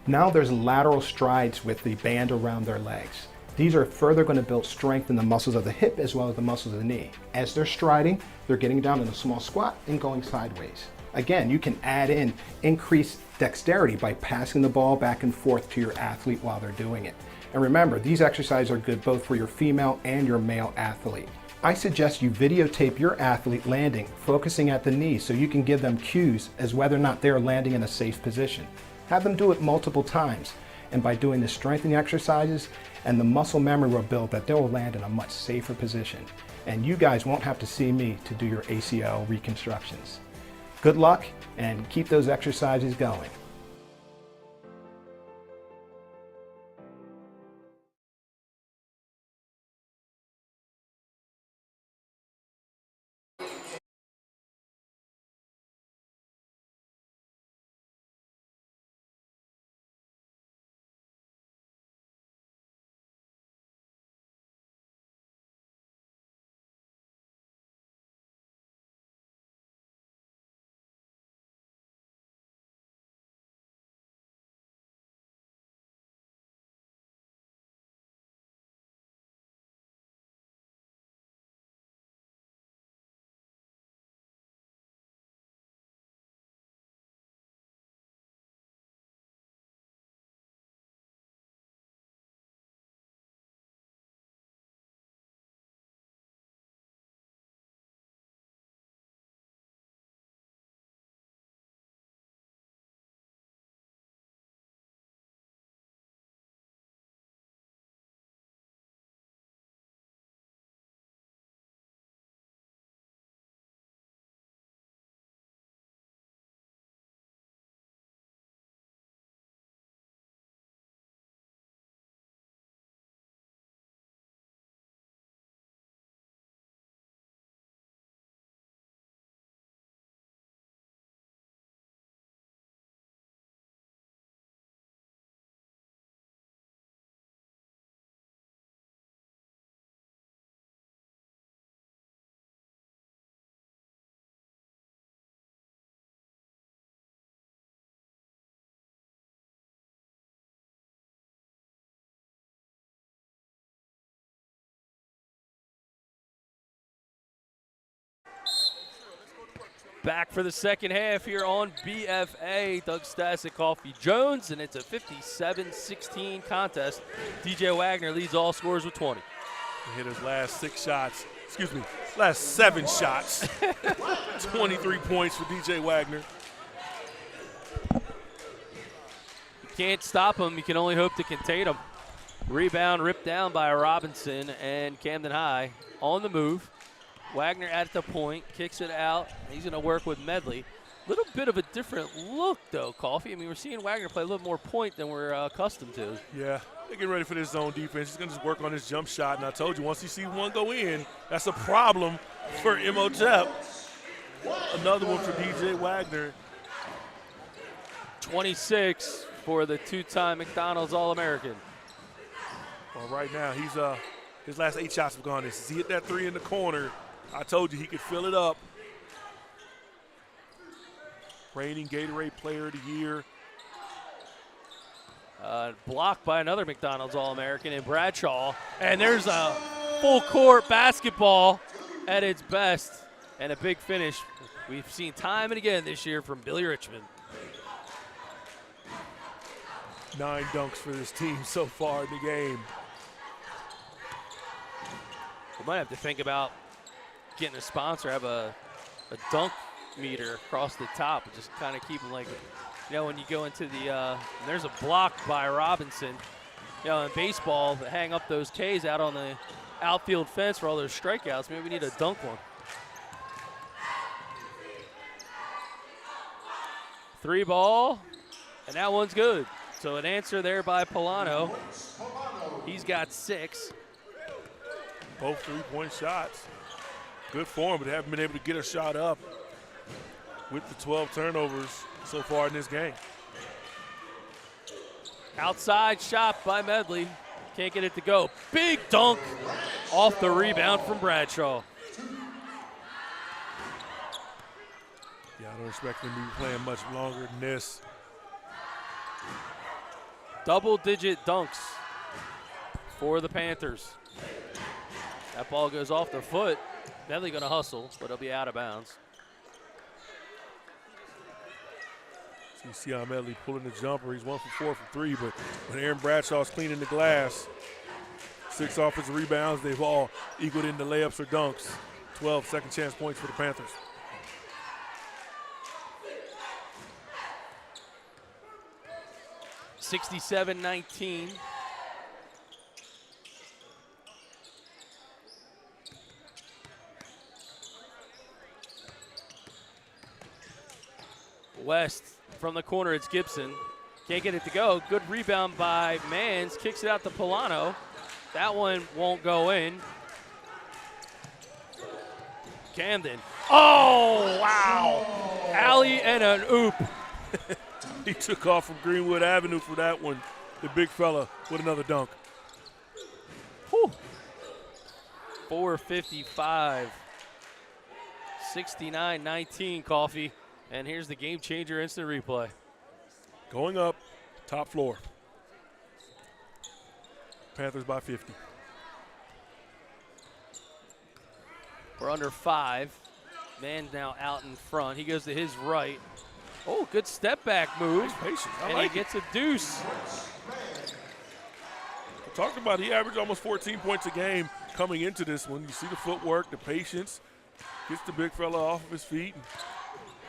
Now there's lateral strides with the band around their legs. These are further going to build strength in the muscles of the hip as well as the muscles of the knee. As they're striding, they're getting down in a small squat and going sideways. Again, you can add in increased dexterity by passing the ball back and forth to your athlete while they're doing it. And remember, these exercises are good both for your female and your male athlete. I suggest you videotape your athlete landing, focusing at the knee, so you can give them cues as whether or not they're landing in a safe position. Have them do it multiple times, and by doing the strengthening exercises and the muscle memory will build that they'll land in a much safer position. And you guys won't have to see me to do your ACL reconstructions. Good luck, and keep those exercises going. Back for the second half here on BFA. Doug Stasek, Coffee Jones, and it's a 57-16 contest. DJ Wagner leads all scorers with 20. He hit his last 7 shots. 23 points for DJ Wagner. You can't stop him. You can only hope to contain him. Rebound ripped down by Robinson, and Camden High on the move. Wagner at the point, kicks it out. He's going to work with Medley. A little bit of a different look, though, Coffee. I mean, we're seeing Wagner play a little more point than we're accustomed to. Yeah, they're getting ready for this zone defense. He's going to just work on his jump shot. And I told you, once you see one go in, that's a problem for Imhotep. Another one for DJ Wagner. 26 for the two-time McDonald's All-American. Well, right now, he's his last 8 shots have gone in. He hit that 3 in the corner. I told you he could fill it up. Reigning Gatorade Player of the Year. Blocked by another McDonald's All-American in Bradshaw. And there's a full-court basketball at its best. And a big finish we've seen time and again this year from Billy Richmond. 9 dunks for this team so far in the game. We might have to think about getting a sponsor, have a dunk meter across the top, and just kind of keep them like, you know, when you go into the, there's a block by Robinson. You know, in baseball, they hang up those Ks out on the outfield fence for all those strikeouts. Maybe we need a dunk one. 3 ball, and that one's good. So an answer there by Polano. He's got 6. Both three-point shots. Good for him, but they haven't been able to get a shot up with the 12 turnovers so far in this game. Outside shot by Medley. Can't get it to go. Big dunk off the rebound from Bradshaw. Yeah, I don't expect them to be playing much longer than this. Double-digit dunks for the Panthers. That ball goes off the foot. Medley going to hustle, but it'll be out of bounds. So you see how Medley pulling the jumper. He's 1 for 4 from 3, but when Aaron Bradshaw's cleaning the glass, 6 offensive rebounds, they've all equaled into layups or dunks. 12 second chance points for the Panthers. (67-19). West from the corner, it's Gibson. Can't get it to go. Good rebound by Mans. Kicks it out to Polano. That one won't go in. Camden. Oh, wow. Alley and an oop. He took off from Greenwood Avenue for that one. The big fella with another dunk. Whew. 4:55. 69-19, Coffee. And here's the game changer instant replay. Going up, top floor. Panthers by 50. We're under 5. Man's now out in front. He goes to his right. Oh, good step back move. Nice patience. And he gets a deuce. I talked about he averaged almost 14 points a game coming into this one. You see the footwork, the patience. Gets the big fella off of his feet and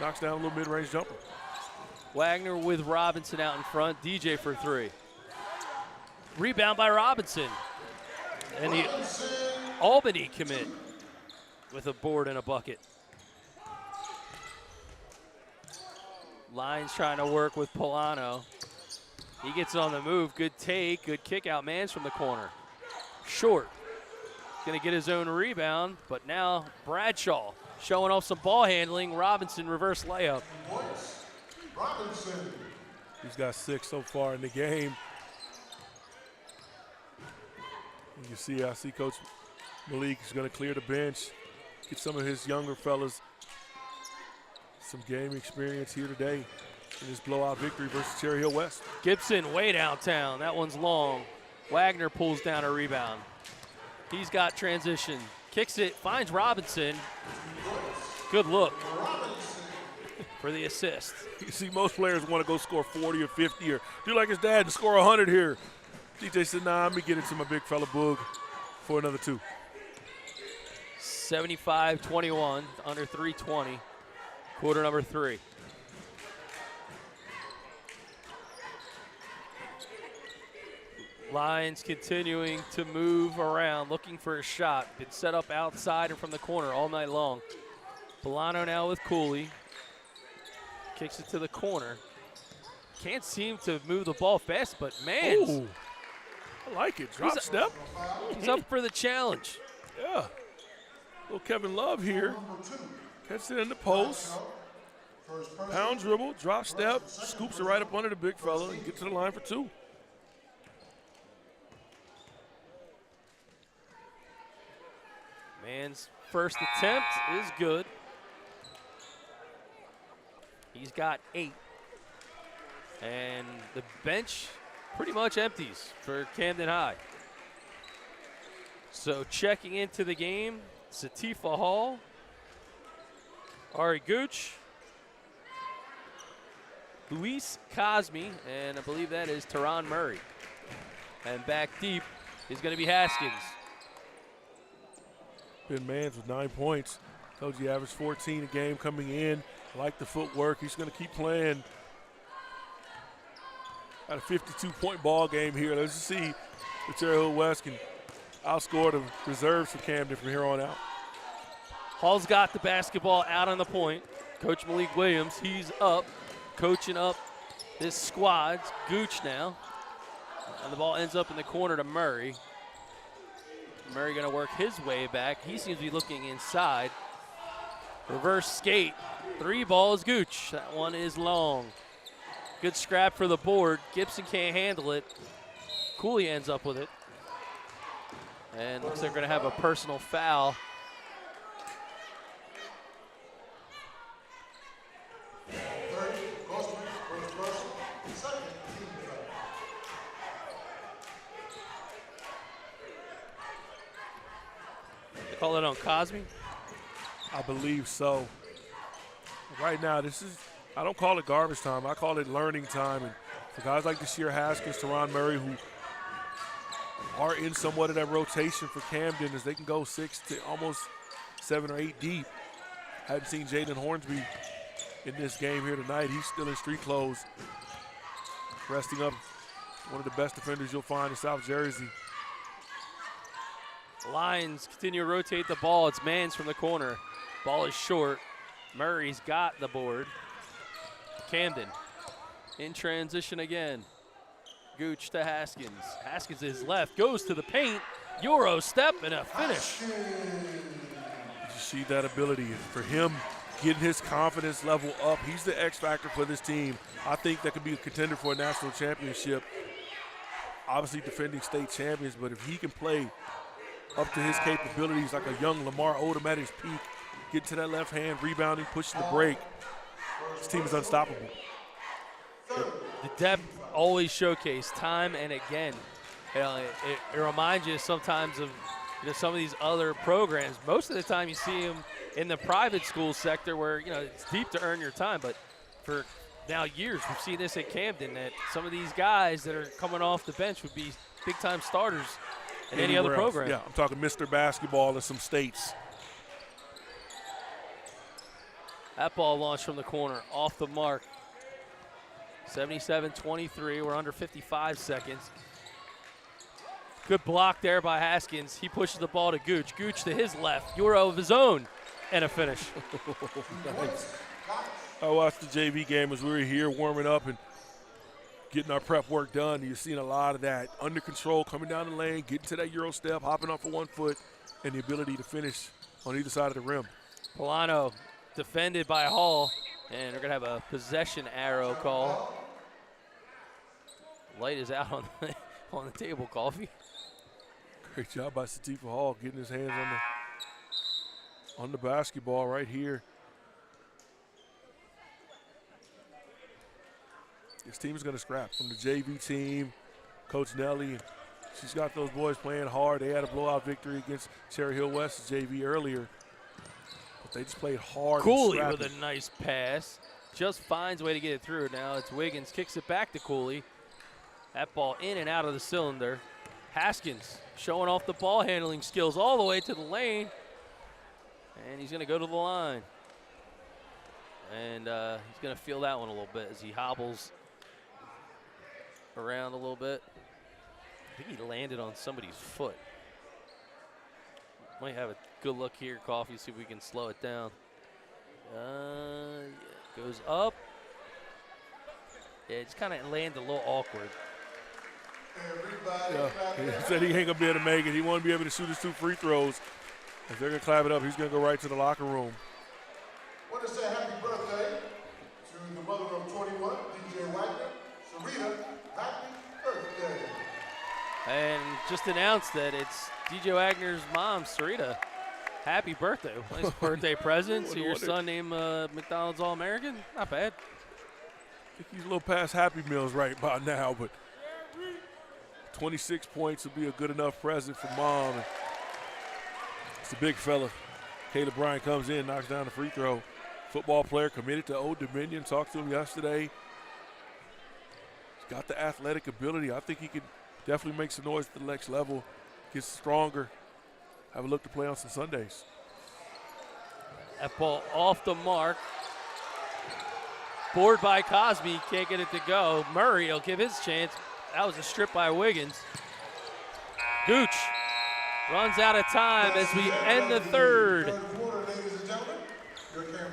knocks down a little mid-range jumper. Wagner with Robinson out in front. DJ for 3. Rebound by Robinson. And the Albany commit with a board and a bucket. Lyons trying to work with Polano. He gets on the move. Good take, good kick out. Mans from the corner. Short. Going to get his own rebound, but now Bradshaw showing off some ball handling. Robinson reverse layup. Robinson. He's got 6 so far in the game. And you see, I see Coach Malik is going to clear the bench, get some of his younger fellas some game experience here today in this blowout victory versus Cherry Hill West. Gibson way downtown. That one's long. Wagner pulls down a rebound. He's got transition. Kicks it, finds Robinson. Good look for the assist. You see, most players want to go score 40 or 50 or do like his dad and score 100 here. DJ said, nah, let me get it to my big fella Boog for another 2. 75-21, under 3:20. Quarter number 3. Lyons continuing to move around, looking for a shot. Been set up outside and from the corner all night long. Polano now with Cooley. Kicks it to the corner. Can't seem to move the ball fast, but Mans. Ooh, I like it. Drop step. He's up for the challenge. Yeah. Little Kevin Love here. Catches it in the post. Pound dribble, drop step, scoops it right up under the big fella and gets to the line for 2. Man's first attempt is good. He's got 8. And the bench pretty much empties for Camden High. So checking into the game, Satifa Hall, Ari Gooch, Luis Cosme, and I believe that is Teron Murray. And back deep is going to be Haskins. Ben Mans with 9 points. Told you he averaged 14 a game coming in. Like the footwork. He's going to keep playing. Got a 52-point ball game here. Let's just see if Cherry Hill West can outscore the reserves for Camden from here on out. Hall's got the basketball out on the point. Coach Malik Williams, he's up, coaching up this squad's Gooch now. And the ball ends up in the corner to Murray. Murray going to work his way back. He seems to be looking inside. Reverse skate. 3 balls, Gooch. That one is long. Good scrap for the board. Gibson can't handle it. Cooley ends up with it. And looks like they're going to have a personal foul. They call it on Cosme? I believe so. Right now, I don't call it garbage time. I call it learning time. And for guys like Deshaun Haskins, Teron Murray, who are in somewhat of that rotation for Camden, as they can go 6 to almost 7 or 8 deep. Hadn't seen Jaden Hornsby in this game here tonight. He's still in street clothes, resting up one of the best defenders you'll find in South Jersey. Lions continue to rotate the ball. It's Mans from the corner. Ball is short. Murray's got the board. Camden in transition again. Gooch to Haskins. Haskins is left, goes to the paint. Euro step and a finish. You see that ability for him, getting his confidence level up. He's the X factor for this team. I think that could be a contender for a national championship. Obviously defending state champions, but if he can play up to his capabilities like a young Lamar Odom at his peak, get to that left hand, rebounding, pushing the break, this team is unstoppable. The depth always showcased time and again. You know, it reminds you sometimes of some of these other programs. Most of the time you see them in the private school sector where it's deep to earn your time, but for now years we've seen this at Camden, that some of these guys that are coming off the bench would be big-time starters in any other program. Yeah, I'm talking Mr. Basketball in some states. That ball launched from the corner, off the mark. 77-23, we're under 55 seconds. Good block there by Haskins. He pushes the ball to Gooch. Gooch to his left, Euro of his own, and a finish. Nice. I watched the JV game as we were here warming up and getting our prep work done. You're seeing a lot of that. Under control, coming down the lane, getting to that Euro step, hopping off of 1 foot, and the ability to finish on either side of the rim. Polano defended by Hall, and we're going to have a possession arrow call. Light is out on the table, Coffee. Great job by Satifa Hall getting his hands on the basketball right here. This team is going to scrap from the JV team. Coach Nelly, she's got those boys playing hard. They had a blowout victory against Cherry Hill West's JV earlier. But they just played hard. Cooley with a nice pass. Just finds a way to get it through. Now it's Wiggins, kicks it back to Cooley. That ball in and out of the cylinder. Haskins showing off the ball handling skills all the way to the lane. And he's going to go to the line. And he's going to feel that one a little bit as he hobbles around a little bit. I think he landed on somebody's foot. Might have a good look here, Coffee, see if we can slow it down. Goes up. Yeah, it just kind of landed a little awkward. Yeah, he said he ain't going to be able to make it. He wanted to be able to shoot his 2 free throws. If they're going to clap it up, he's going to go right to the locker room. I want to say happy birthday to the mother of 21, DJ Wagner. Sarita, happy birthday. And just announced that it's DJ Wagner's mom, Sarita. Happy birthday. Nice birthday present. So your son named McDonald's All-American? Not bad. I think he's a little past Happy Meals right by now, but 26 points would be a good enough present for Mom. And it's a big fella. Caleb Bryant comes in, knocks down the free throw. Football player committed to Old Dominion. Talked to him yesterday. He's got the athletic ability. I think he could definitely make some noise at the next level. Gets stronger. Have a look to play on some Sundays. That ball off the mark. Board by Cosby. Can't get it to go. Murray will give his chance. That was a strip by Wiggins. Gooch runs out of time as we end the third.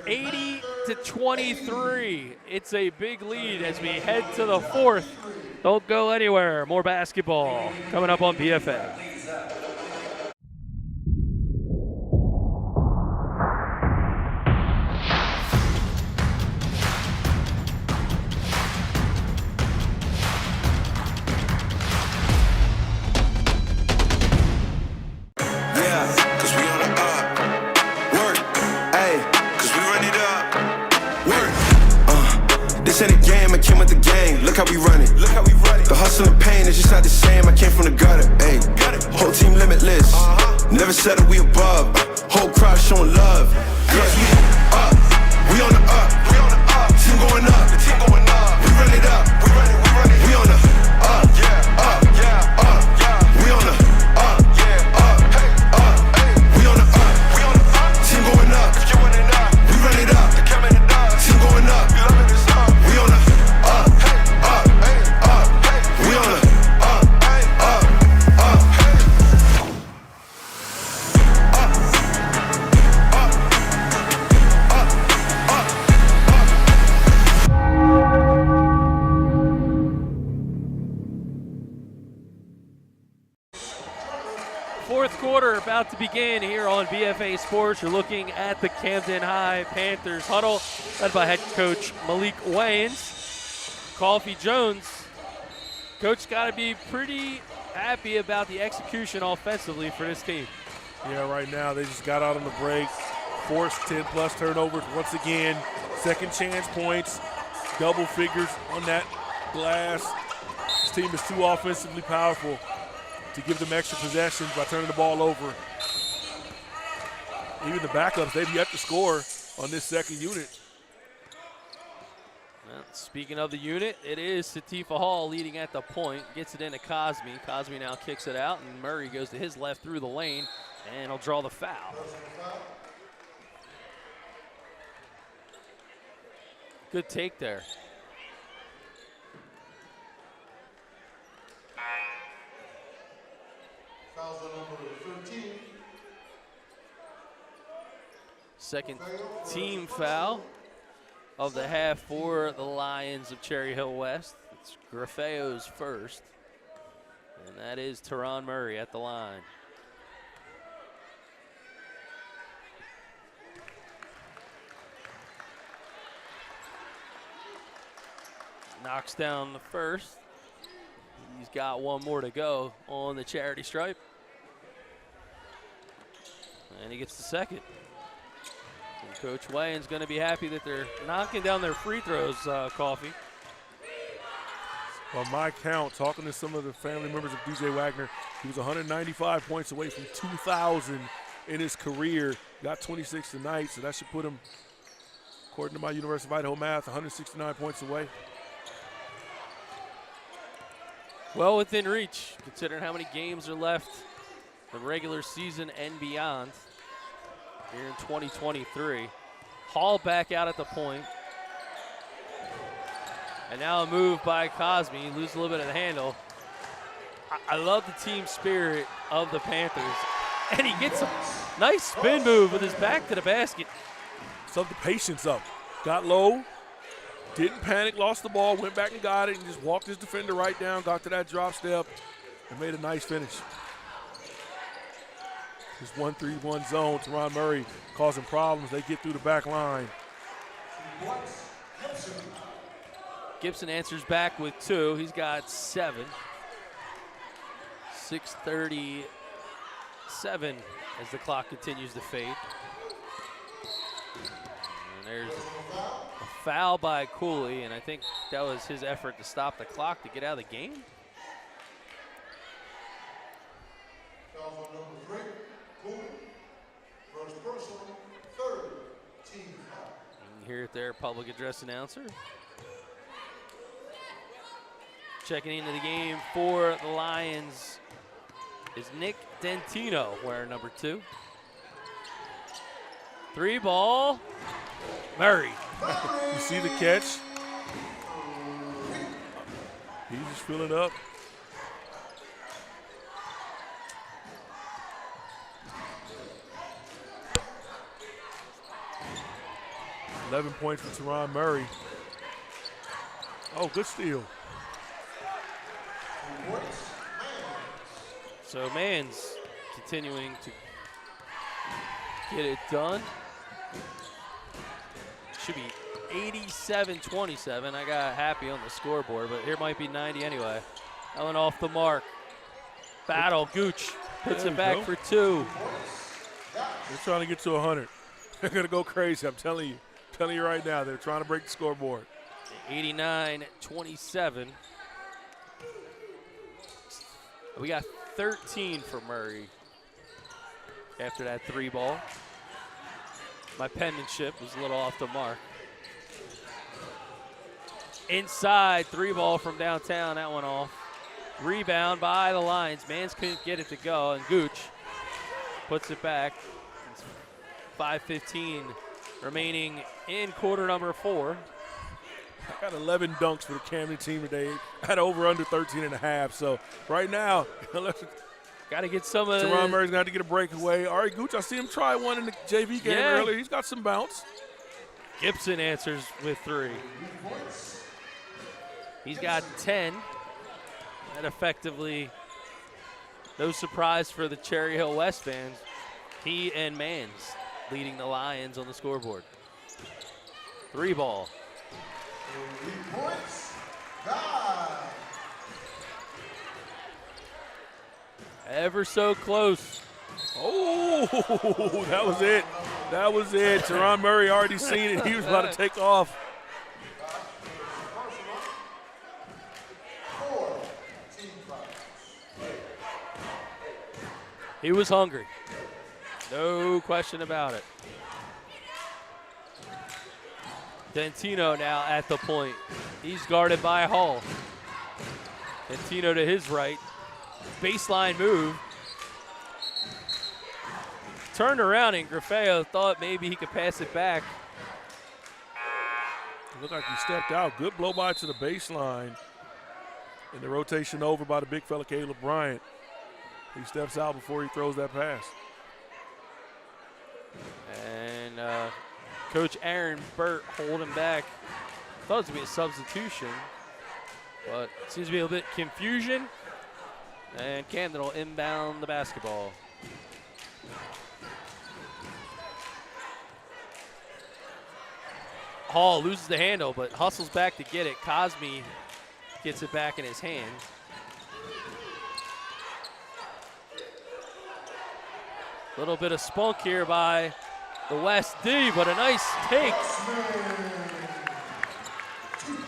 80-23. It's a big lead as we head to the fourth. Don't go anywhere. More basketball coming up on BFA. This ain't a game, I came with the game. Look how we run it. The hustle and pain is just not the same. I came from the gutter. Ayy, whole team limitless. Never settle, we above. Whole crowd showing love. Cause we up, we on the up. Team going up. We run it up. We on the up. Up. We on the up. We on the up. Team going up. We run it up. Team going up. Fourth quarter about to begin here on BFA Sports. You're looking at the Camden High Panthers huddle, led by head coach Malik Wayans. Coffee Jones. Coach got to be pretty happy about the execution offensively for this team. Yeah, right now they just got out on the break, forced 10-plus turnovers once again. Second chance points, double figures on that glass. This team is too offensively powerful to give them extra possessions by turning the ball over. Even the backups, they've yet to score on this second unit. Well, speaking of the unit, it is Satifa Hall leading at the point. Gets it into Cosby. Cosby now kicks it out, and Murray goes to his left through the lane, and he'll draw the foul. Good take there. Second team foul of the half for the Lions of Cherry Hill West. It's Grafeo's first, and that is Teron Murray at the line. Knocks down the first. He's got one more to go on the charity stripe. And he gets the second. And Coach Wayne's going to be happy that they're knocking down their free throws, Coffee. On my count, talking to some of the family members of DJ Wagner, he was 195 points away from 2,000 in his career. Got 26 tonight, so that should put him, according to my University of Idaho math, 169 points away. Well within reach, considering how many games are left the regular season and beyond here in 2023. Hall back out at the point. And now a move by Cosby. Lose a little bit of the handle. I love the team spirit of the Panthers. And he gets a nice spin move with his back to the basket. Sub the patience up. Got low, didn't panic, lost the ball, went back and got it, and just walked his defender right down, got to that drop step, and made a nice finish. This 1-3-1 zone, Teron Murray causing problems. They get through the back line. Gibson answers back with 2. He's got 7. 6:37 7 as the clock continues to fade. And there's a foul by Cooley, and I think that was his effort to stop the clock to get out of the game. Foul on number 3, Cooley. First personal, third team foul. You can hear it there, public address announcer. Checking into the game for the Lions is Nick Dentino, wearing number 2. 3 ball, Murray. You see the catch? He's just filling up. $11 points for Teron Murray. Oh, good steal. So Mans continuing to get it done. Should be 87-27. I got happy on the scoreboard, but here might be 90 anyway. That went off the mark. Battle, Gooch puts it back for 2. They're trying to get to 100. They're going to go crazy, I'm telling you. I'm telling you right now, they're trying to break the scoreboard. 89-27. We got 13 for Murray after that 3 ball. My penmanship was a little off the mark. Inside, 3 ball from downtown, that one off. Rebound by the Lions. Mans couldn't get it to go, and Gooch puts it back. It's 5:15 remaining in quarter number 4. I got 11 dunks for the Camden team today. I had over under 13.5. So right now, got to get some of Teron Murray's got to get a breakaway. All right, Gooch, I see him try one in the JV game earlier. He's got some bounce. Gibson answers with 3. He's got 10. And effectively, no surprise for the Cherry Hill West fans. He and Mans leading the Lions on the scoreboard. 3 ball. 3 points, God. Ever so close. Oh, that was it. That was it. Teron Murray already seen it. He was about to take off. 4 team fouls. He was hungry. No question about it. Dentino now at the point. He's guarded by Hall. Dentino to his right. Baseline move. Turned around and Grafeo thought maybe he could pass it back. It looked like he stepped out. Good blow by to the baseline. And the rotation over by the big fella, Caleb Bryant. He steps out before he throws that pass. And Coach Aaron Burt holding back. Thought it was going to be a substitution, but seems to be a bit confusion. And Camden will inbound the basketball. Hall loses the handle, but hustles back to get it. Cosme gets it back in his hand. A little bit of spunk here by the West D, but a nice take.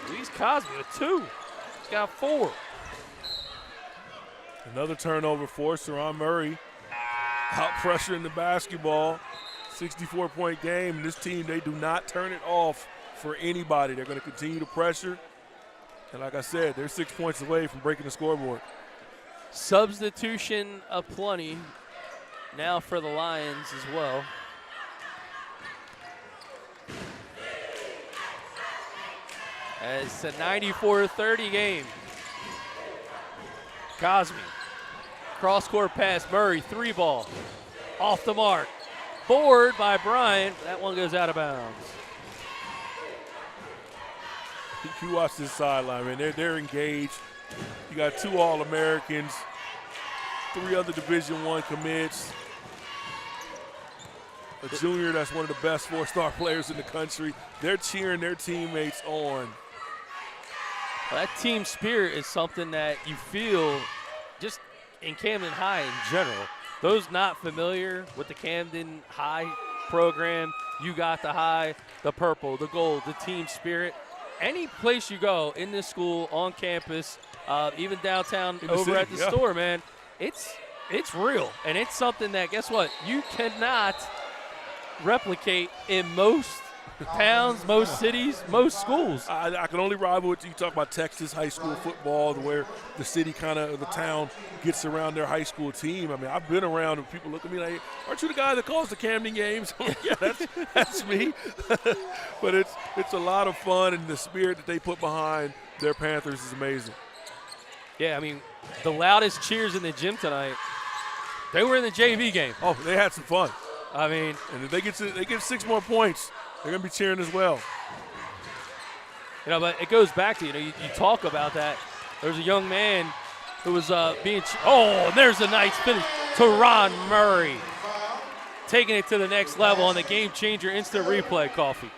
Luis Cosme with 2. He's got 4. Another turnover for Teron Murray. Out pressuring the basketball. 64-point game. This team, they do not turn it off for anybody. They're going to continue to pressure. And like I said, they're 6 points away from breaking the scoreboard. Substitution aplenty now for the Lions as well. It's a 94-30 game. Cosme, cross-court pass, Murray, 3 ball, off the mark. Board by Bryant, that one goes out of bounds. You watch this sideline, man. They're engaged. You got 2 All-Americans, 3 other Division I commits. A junior that's one of the best 4-star players in the country. They're cheering their teammates on. Well, that team spirit is something that you feel just in Camden High in general. those not familiar with the Camden High program, you got the high, the purple, the gold, the team spirit. Any place you go in this school, on campus, even downtown over at the store, man, it's real. And it's something that, guess what, you cannot replicate in most towns, most cities, most schools. I can only rival with you talk about Texas high school football, where the city the town gets around their high school team. I mean, I've been around and people look at me like, aren't you the guy that calls the Camden games? Yeah, that's me. But it's a lot of fun, and the spirit that they put behind their Panthers is amazing. Yeah, I mean, the loudest cheers in the gym tonight, they were in the JV game. Oh, they had some fun. I mean, and if they get 6 more points, they're going to be cheering as well. But it goes back to, you talk about that. There's a young man who was and there's a nice finish to Ron Murray. Taking it to the next level on the Gamechanger instant replay, Coffee.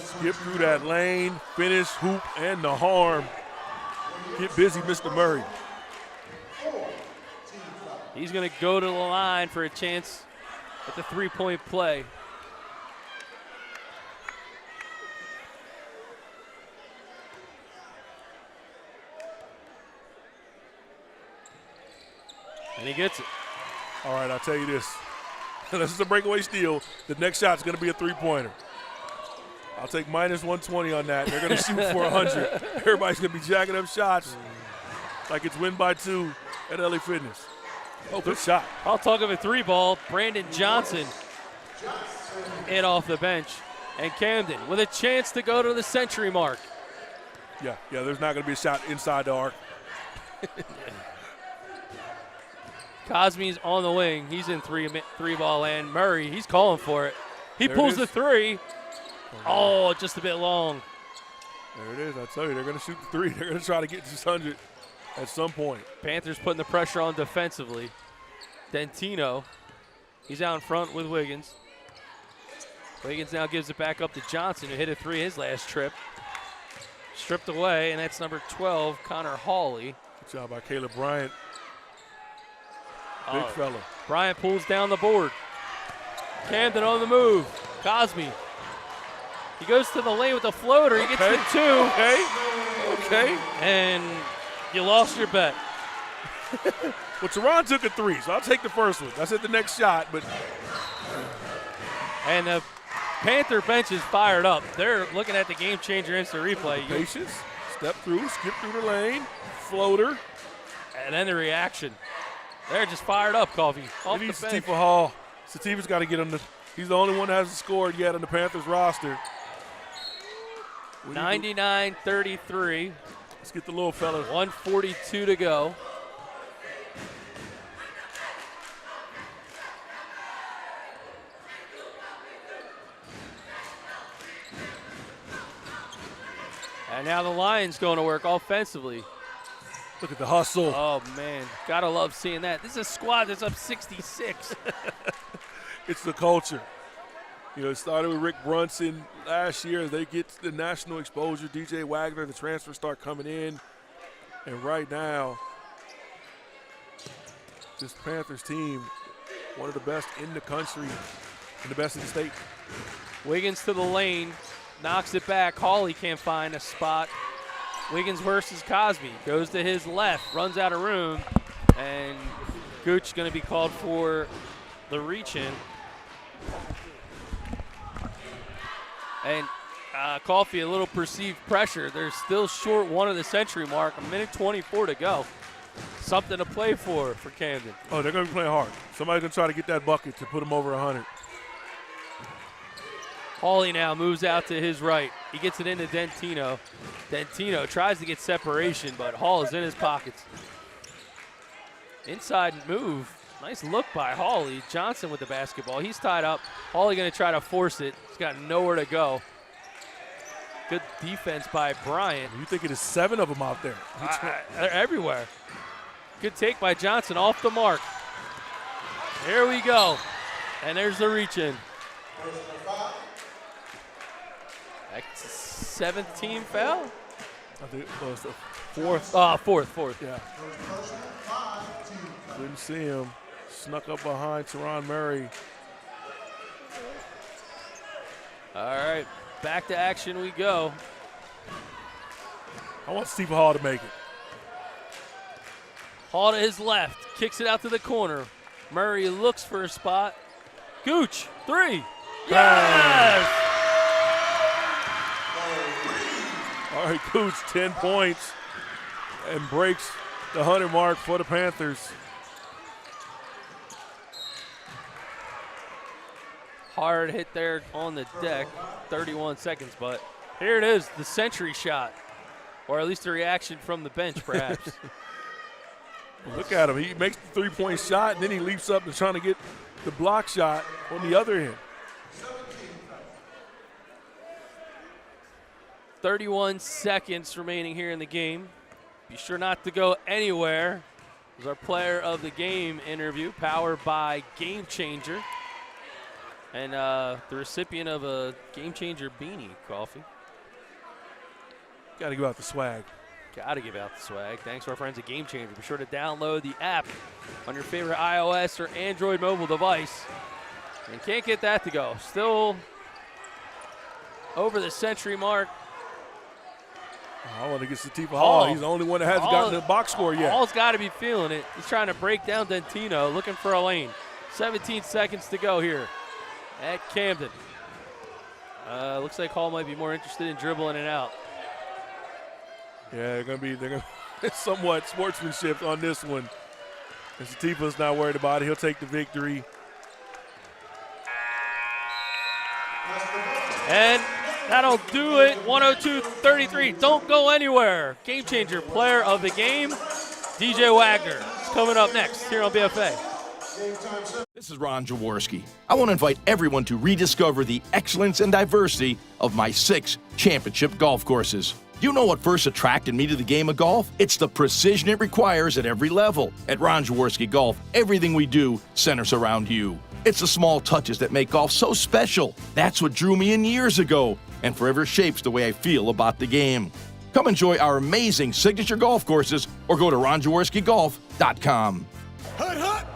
Skip through that lane, finish, hoop, and the harm. Get busy, Mr. Murray. He's going to go to the line for a chance at the three-point play. And he gets it. All right, I'll tell you this. This is a breakaway steal. The next shot's going to be a three-pointer. I'll take minus 120 on that. They're going to shoot for 100. Everybody's going to be jacking up shots like it's win by 2 at LA Fitness. Oh, good shot. I'll talk of a three ball. Brandon Johnson in off the bench. And Camden with a chance to go to the century mark. Yeah, there's not going to be a shot inside the arc. Cosme's on the wing. He's in three ball land. Murray, he's calling for it. He pulls the three. Oh, just a bit long. There it is. I tell you, they're going to shoot the three. They're going to try to get to 100 at some point. Panthers putting the pressure on defensively. Dentino, he's out in front with Wiggins. Wiggins now gives it back up to Johnson, who hit a three his last trip. Stripped away, and that's number 12, Connor Hawley. Good job by Caleb Bryant. Big fella. Bryant pulls down the board. Camden on the move. Cosme. He goes to the lane with the floater. He gets the two. Okay. And you lost your bet. Well, Teron took a three, so I'll take the first one. That's at the next shot. And the Panther bench is fired up. They're looking at the Gamechanger instant replay. Patience. Step through. Skip through the lane. Floater. And then the reaction. They're just fired up, Coffee. Off the bench. Satifa Hall. Satifa's got to get on he's the only one that hasn't scored yet on the Panthers roster. 99-33. Let's get the little fella. 1:42 to go. And now the Lions going to work offensively. Look at the hustle. Oh, man. Gotta love seeing that. This is a squad that's up 66. It's the culture. It started with Rick Brunson last year. They get the national exposure. DJ Wagner, the transfers start coming in. And right now, this Panthers team, one of the best in the country and the best in the state. Wiggins to the lane, knocks it back. Hawley can't find a spot. Wiggins versus Cosme. Goes to his left, runs out of room, and Gooch going to be called for the reach-in. And Coffee, a little perceived pressure. They're still short one of the century mark. 1:24 to go. Something to play for Camden. Oh, they're going to be playing hard. Somebody's going to try to get that bucket to put them over 100. Hawley now moves out to his right. He gets it into Dentino. Dentino tries to get separation, but Hall is in his pockets. Inside move. Nice look by Hawley. Johnson with the basketball. He's tied up. Hawley going to try to force it. He's got nowhere to go. Good defense by Bryant. You think it is 7 of them out there? They're everywhere. Good take by Johnson off the mark. Here we go. And there's the reach-in. That's the 7th team foul? I think it was the 4th. Fourth. Yeah. Couldn't see him. Snuck up behind Teron Murray. All right, back to action we go. I want Steve Hall to make it. Hall to his left, kicks it out to the corner. Murray looks for a spot. Gooch, three. Yes! All right, Gooch, 10 points and breaks the 100 mark for the Panthers. Hard hit there on the deck, 31 seconds, but here it is, the century shot, or at least a reaction from the bench, perhaps. Look at him. He makes the three-point shot, and then he leaps up and trying to get the block shot on the other end. 31 seconds remaining here in the game. Be sure not to go anywhere. This is our player of the game interview, powered by Gamechanger. And the recipient of a Gamechanger beanie, Coffee. Got to give out the swag. Got to give out the swag. Thanks to our friends at Gamechanger. Be sure to download the app on your favorite iOS or Android mobile device. And can't get that to go. Still over the century mark. I want to get Steve Hall. He's the only one that hasn't gotten the box score yet. Hall's got to be feeling it. He's trying to break down Dentino, looking for a lane. 17 seconds to go here at Camden. Looks like Hall might be more interested in dribbling it out. Yeah, they're going to be somewhat sportsmanship on this one. And Satipa's not worried about it. He'll take the victory. And that'll do it. 102-33. Don't go anywhere. Gamechanger player of the game, DJ Wagner, is coming up next here on BFA. This is Ron Jaworski. I want to invite everyone to rediscover the excellence and diversity of my 6 championship golf courses. You know what first attracted me to the game of golf? It's the precision it requires at every level. At Ron Jaworski Golf, everything we do centers around you. It's the small touches that make golf so special. That's what drew me in years ago and forever shapes the way I feel about the game. Come enjoy our amazing signature golf courses or go to ronjaworskigolf.com. Hut, hut.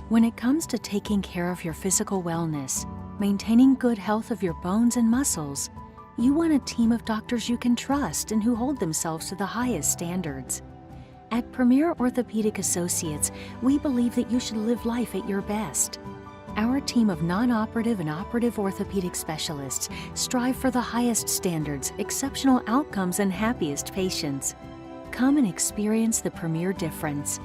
When it comes to taking care of your physical wellness, maintaining good health of your bones and muscles, you want a team of doctors you can trust and who hold themselves to the highest standards. At Premier Orthopedic Associates, we believe that you should live life at your best. Our team of non-operative and operative orthopedic specialists strive for the highest standards, exceptional outcomes, and happiest patients. Come and experience the Premier difference.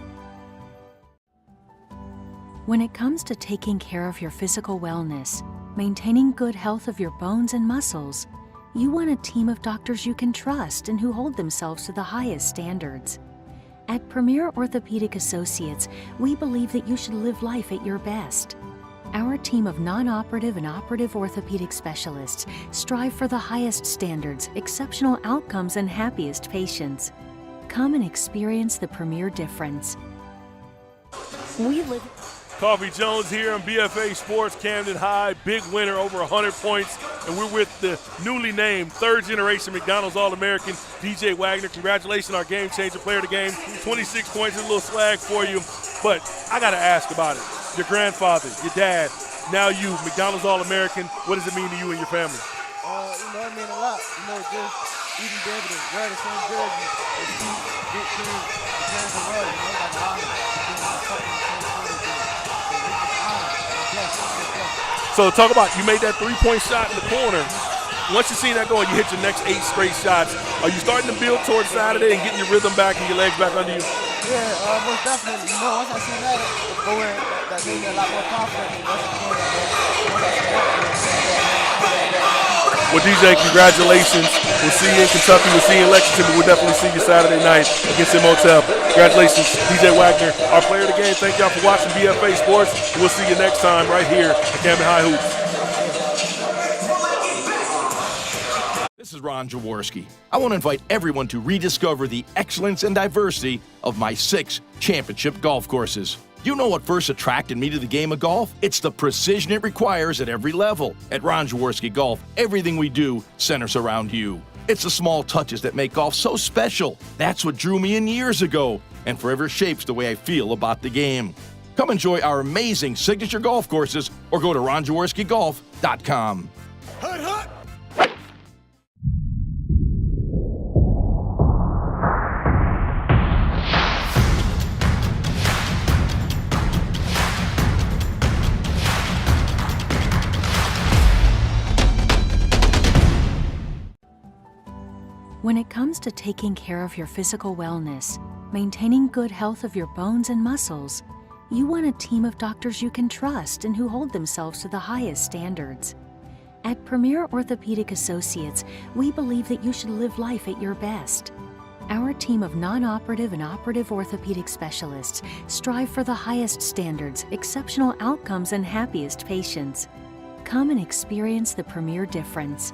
When it comes to taking care of your physical wellness, maintaining good health of your bones and muscles, you want a team of doctors you can trust and who hold themselves to the highest standards. At Premier Orthopedic Associates, we believe that you should live life at your best. Our team of non-operative and operative orthopedic specialists strive for the highest standards, exceptional outcomes, and happiest patients. Come and experience the Premier difference. We live... Coffee Jones here on BFA Sports Camden High. Big winner, over 100 points. And we're with the newly named third-generation McDonald's All-American, DJ Wagner. Congratulations, our game changer, player of the game. 26 points, a little swag for you. But I got to ask about it. Your grandfather, your dad, now you, McDonald's All-American. What does it mean to you and your family? It means a lot. Just even be able to wear the same jersey and get to the world, like an honor. So talk about, you made that three-point shot in the corner. Once you see that going, you hit your next 8 straight shots. Are you starting to build towards Saturday and getting your rhythm back and your legs back under you? Yeah, most definitely. Once I see that, that made me a lot more confident. Well, DJ, congratulations. We'll see you in Kentucky. We'll see you in Lexington, but we'll definitely see you Saturday night against Imhotep. Congratulations, DJ Wagner, our player of the game. Thank y'all for watching BFA Sports. We'll see you next time right here at Camden High Hoops. This is Ron Jaworski. I want to invite everyone to rediscover the excellence and diversity of my 6 championship golf courses. You know what first attracted me to the game of golf? It's the precision it requires at every level. At Ron Jaworski Golf, everything we do centers around you. It's the small touches that make golf so special. That's what drew me in years ago and forever shapes the way I feel about the game. Come enjoy our amazing signature golf courses or go to ronjaworskigolf.com. When it comes to taking care of your physical wellness, maintaining good health of your bones and muscles, you want a team of doctors you can trust and who hold themselves to the highest standards. At Premier Orthopedic Associates, we believe that you should live life at your best. Our team of non-operative and operative orthopedic specialists strive for the highest standards, exceptional outcomes, and happiest patients. Come and experience the Premier difference.